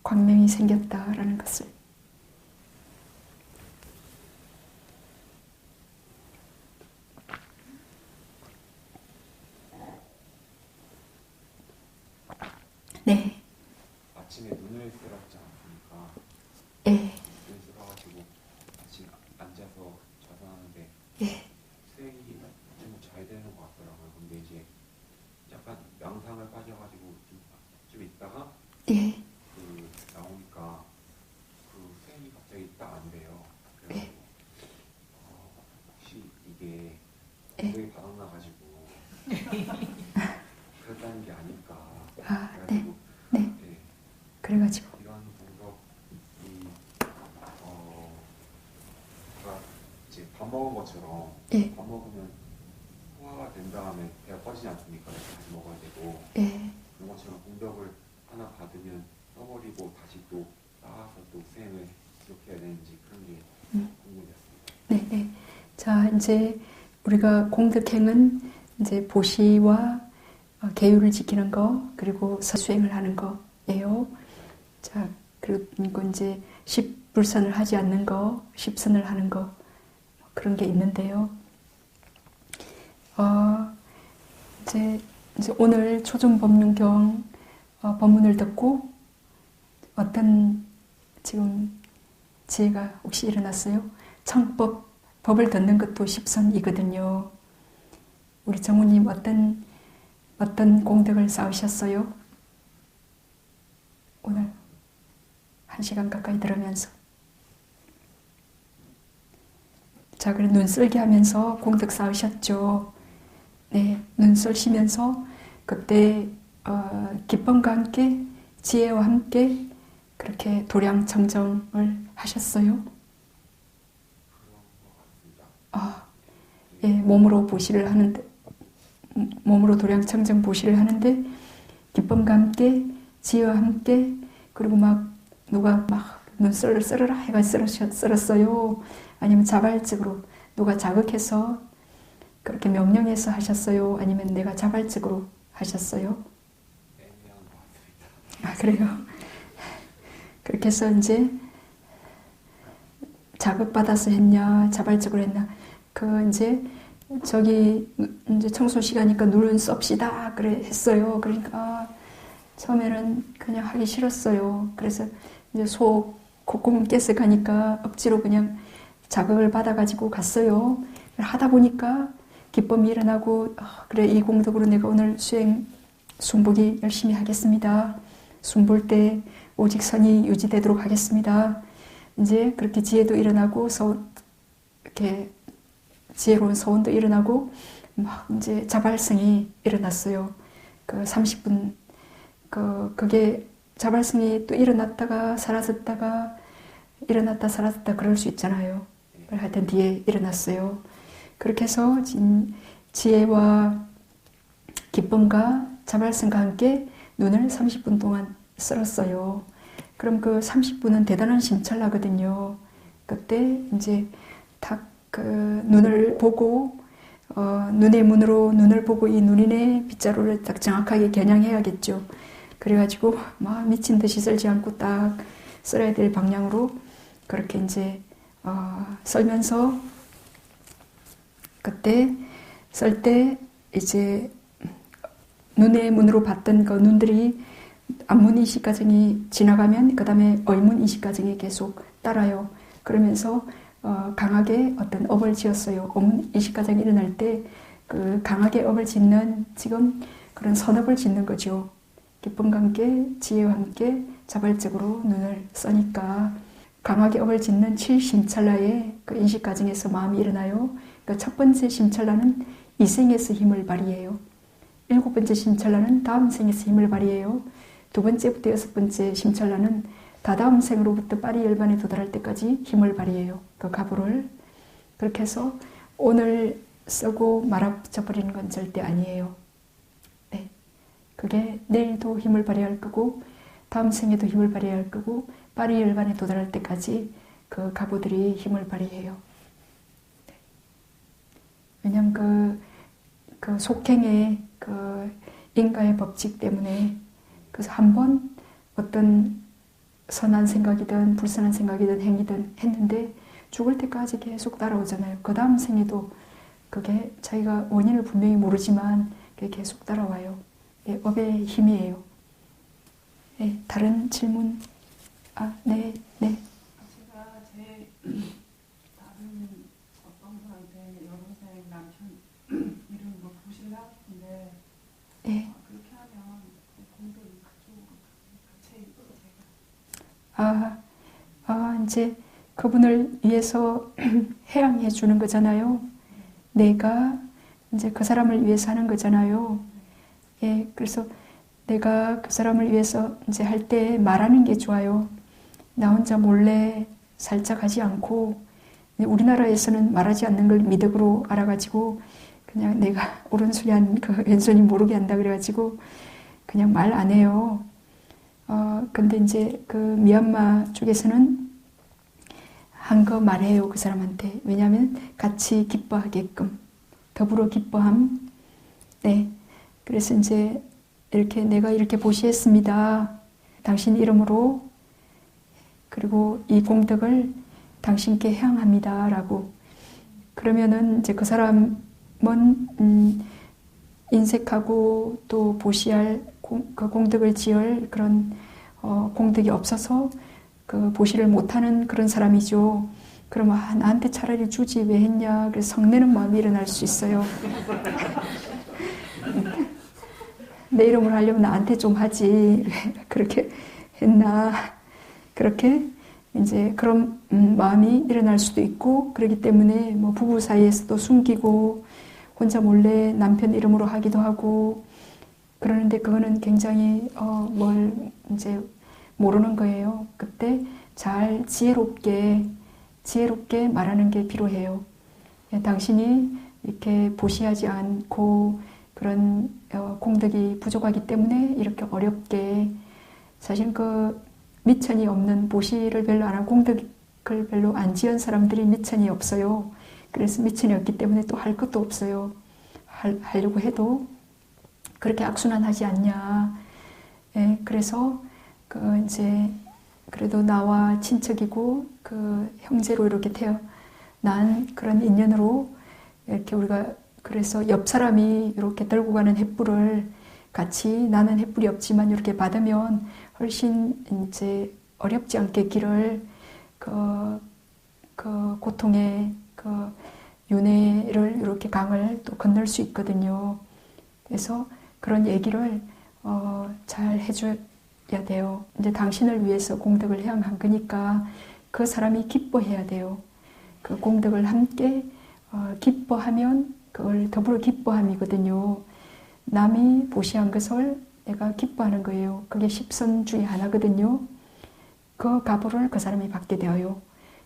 광명이 생겼다라는 것을. 네. 아침에 눈을 뜨랐지 않습니까? 예. 눈을 뜨라가지고 아침 앉아서 자산하는데 수행이 좀 잘 되는 것 같더라고요. 근데 이제 약간 명상을 빠져가지고 좀 있다가 그 나오니까 그 수행이 갑자기 딱 안 돼요. 그래가지고 혹시 이게 공부에 바닥나가지고 그랬다는 게 아닐까. 그래가지고 그래가지고 이런 분석이 이제 밥 먹은 것처럼 밥 먹으면 소화가 된 다음에 배가 꺼지지 않습니까? 다시 먹어야 되고 그런 것처럼 공덕을 하나 받으면 써버리고 다시 또 쌓아서 또 수행을 기록해야 되는지 그런 게 궁금했습니다. 네. 자, 이제 우리가 공덕행은 이제 보시와 계율을 지키는 거, 그리고 수행을 하는 거예요. 자, 그리고 이제 십불선을 하지 않는 거, 십선을 하는 거, 그런 게 있는데요. 이제 오늘 초중법륜경 법문을 듣고 어떤 지금 지혜가 혹시 일어났어요? 청법, 법을 듣는 것도 십선이거든요. 우리 정우님 어떤 공덕을 쌓으셨어요? 오늘 1시간 가까이 들으면서. 자, 그래 눈 쓸게 하면서 공덕 쌓으셨죠. 네, 눈 쓰시면서 그때 기쁨과 함께 지혜와 함께 그렇게 도량청정을 하셨어요. 예, 몸으로 보시를 하는데, 몸으로 도량청정 보시를 하는데 기쁨과 함께 지혜와 함께, 그리고 막 누가 막 눈썰을 썰어라 해가 썰었어요? 아니면 자발적으로 누가 자극해서 그렇게 명령해서 하셨어요? 아니면 내가 자발적으로 하셨어요? 아, 그래요? 그렇게 해서 이제 자극받아서 했냐, 자발적으로 했냐, 이제 저기 이제 청소 시간이니까 눈 썹시다 그래 했어요. 그러니까 처음에는 그냥 하기 싫었어요. 그래서 이제 속 콧구멍 깼어 가니까 억지로 그냥 자극을 받아가지고 갔어요. 하다 보니까 기쁨이 일어나고, 그래 이 공덕으로 내가 오늘 순복이 열심히 하겠습니다. 순볼 때 오직 선이 유지되도록 하겠습니다. 이제 그렇게 지혜도 일어나고 이렇게 지혜로운 서원도 일어나고 막 이제 자발성이 일어났어요. 30분 그게 자발성이 또 일어났다가 사라졌다가 일어났다 사라졌다 그럴 수 있잖아요. 하여튼 뒤에 일어났어요. 그렇게 해서 지혜와 기쁨과 자발성과 함께 눈을 30분 동안 쓸었어요. 그럼 그 30분은 대단한 심찰나거든요. 그때 이제 딱 눈을 보고 눈의 문으로 눈을 보고 이 눈이네 빗자루를 딱 정확하게 겨냥해야겠죠. 그래가지고 막 미친 듯이 썰지 않고 딱 썰어야 될 방향으로 그렇게 이제 썰면서 그때 썰 때 이제 눈의 문으로 봤던 그 눈들이 안문 인식 과정이 지나가면 그 다음에 의문 인식 과정이 계속 따라요. 그러면서 강하게 어떤 업을 지었어요. 의문 인식 과정이 일어날 때 그 강하게 업을 짓는 지금 그런 선업을 짓는 거죠. 기쁨과 함께 지혜와 함께 자발적으로 눈을 써니까 강하게 업을 짓는 7심찰라의 그 인식 과정에서 마음이 일어나요. 그 첫 번째 심찰라는 이 생에서 힘을 발휘해요. 7번째 심찰라는 다음 생에서 힘을 발휘해요. 2번째부터 6번째 심찰라는 다다음 생으로부터 파리 열반에 도달할 때까지 힘을 발휘해요. 그 가부를. 그렇게 해서 오늘 쓰고 말아붙여버리는 건 절대 아니에요. 네. 그게 내일도 힘을 발휘할 거고 다음 생에도 힘을 발휘할 거고 파리 열반에 도달할 때까지 그 가부들이 힘을 발휘해요. 네. 왜냐하면 그 속행의 그 인과의 법칙 때문에 그래서 한번 어떤 선한 생각이든 불선한 생각이든 행위든 했는데 죽을 때까지 계속 따라오잖아요. 그 다음 생에도 그게 자기가 원인을 분명히 모르지만 그게 계속 따라와요. 네, 업의 힘이에요. 네, 다른 질문? 네. 제가 제 다른 어떤 분한테 여동생 남편 이름 뭐 보실라 싶은데 네. 그렇게 하면 공덕이 그쪽으로 같이 제가 이제 그분을 위해서 해양해 주는 거잖아요. 내가 이제 그 사람을 위해서 하는 거잖아요. 예, 그래서 내가 그 사람을 위해서 이제 할 때 말하는 게 좋아요. 나 혼자 몰래 살짝 하지 않고, 우리나라에서는 말하지 않는 걸 미덕으로 알아가지고 그냥 내가 오른손이 그 왼손이 모르게 한다 그래가지고 그냥 말 안 해요. 근데 이제 그 미얀마 쪽에서는 한 거 말해요, 그 사람한테. 왜냐하면 같이 기뻐하게끔. 더불어 기뻐함. 네. 그래서 이제 이렇게 내가 이렇게 보시했습니다. 당신 이름으로. 그리고 이 공덕을 당신께 향합니다. 라고. 그러면은 이제 그 사람은 인색하고 또 보시할 그 공덕을 지을 그런 공덕이 없어서 그 보시를 못하는 그런 사람이죠. 그러면 나한테 차라리 주지 왜 했냐. 그래서 성내는 마음이 일어날 수 있어요. 내 이름을 하려면 나한테 좀 하지. 그렇게 했나. 그렇게 이제 그런 마음이 일어날 수도 있고, 그렇기 때문에 뭐 부부 사이에서도 숨기고 혼자 몰래 남편 이름으로 하기도 하고 그러는데, 그거는 굉장히 뭘 이제 모르는 거예요. 그때 잘 지혜롭게 말하는 게 필요해요. 당신이 이렇게 보시하지 않고 그런 공덕이 부족하기 때문에 이렇게 어렵게, 사실 그 미천이 없는, 보시를 별로 안 하고 공덕을 별로 안 지은 사람들이 미천이 없어요. 그래서 미천이 없기 때문에 또 할 것도 없어요. 하려고 해도 그렇게 악순환하지 않냐. 예, 그래서 그 이제 그래도 나와 친척이고 그 형제로 이렇게 태어난 그런 인연으로 이렇게 우리가, 그래서 옆 사람이 이렇게 들고 가는 횃불을 같이, 나는 횃불이 없지만 이렇게 받으면 훨씬 이제 어렵지 않게 길을 그 고통의 그 윤회를 이렇게 강을 또 건널 수 있거든요. 그래서 그런 얘기를 잘 해줘야 돼요. 이제 당신을 위해서 공덕을 향한 거니까 그 사람이 기뻐해야 돼요. 그 공덕을 함께 기뻐하면 그걸 더불어 기뻐함이거든요. 남이 보시한 것을 내가 기뻐하는 거예요. 그게 십선 중에 하나거든요. 그 가보를 그 사람이 받게 되어요.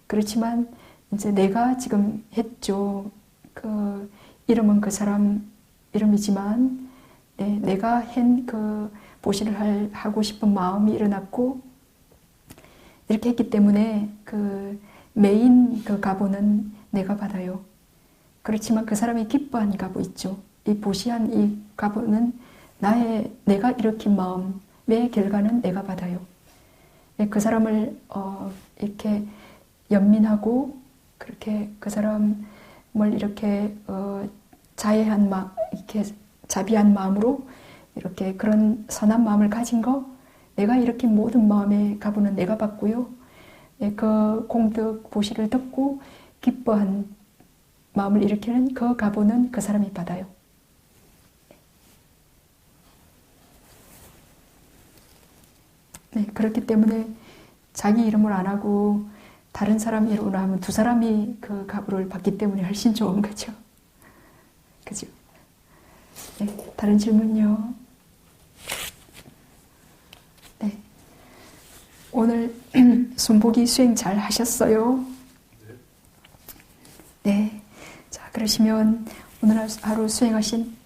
그렇지만 이제 내가 지금 했죠. 그 이름은 그 사람 이름이지만 내가 한 그 보시를 하고 싶은 마음이 일어났고 이렇게 했기 때문에 그 메인 그 가보는 내가 받아요. 그렇지만 그 사람이 기뻐한 가보 있죠. 이 보시한 이 가보는 내가 일으킨 마음의 결과는 내가 받아요. 그 사람을 이렇게 연민하고 그렇게 그 사람을 이렇게 자애한 마음, 이렇게 자비한 마음으로 이렇게 그런 선한 마음을 가진 거, 내가 일으킨 모든 마음의 가부는 내가 받고요. 그 공덕 보시를 듣고 기뻐한 마음을 일으키는 그 가부는 그 사람이 받아요. 네, 그렇기 때문에 자기 이름을 안 하고 다른 사람 이름으로 하면 두 사람이 그 가부를 받기 때문에 훨씬 좋은 거죠. 그죠? 네, 다른 질문요. 네. 오늘 손보기 수행 잘 하셨어요? 네. 자, 그러시면 오늘 하루 수행하신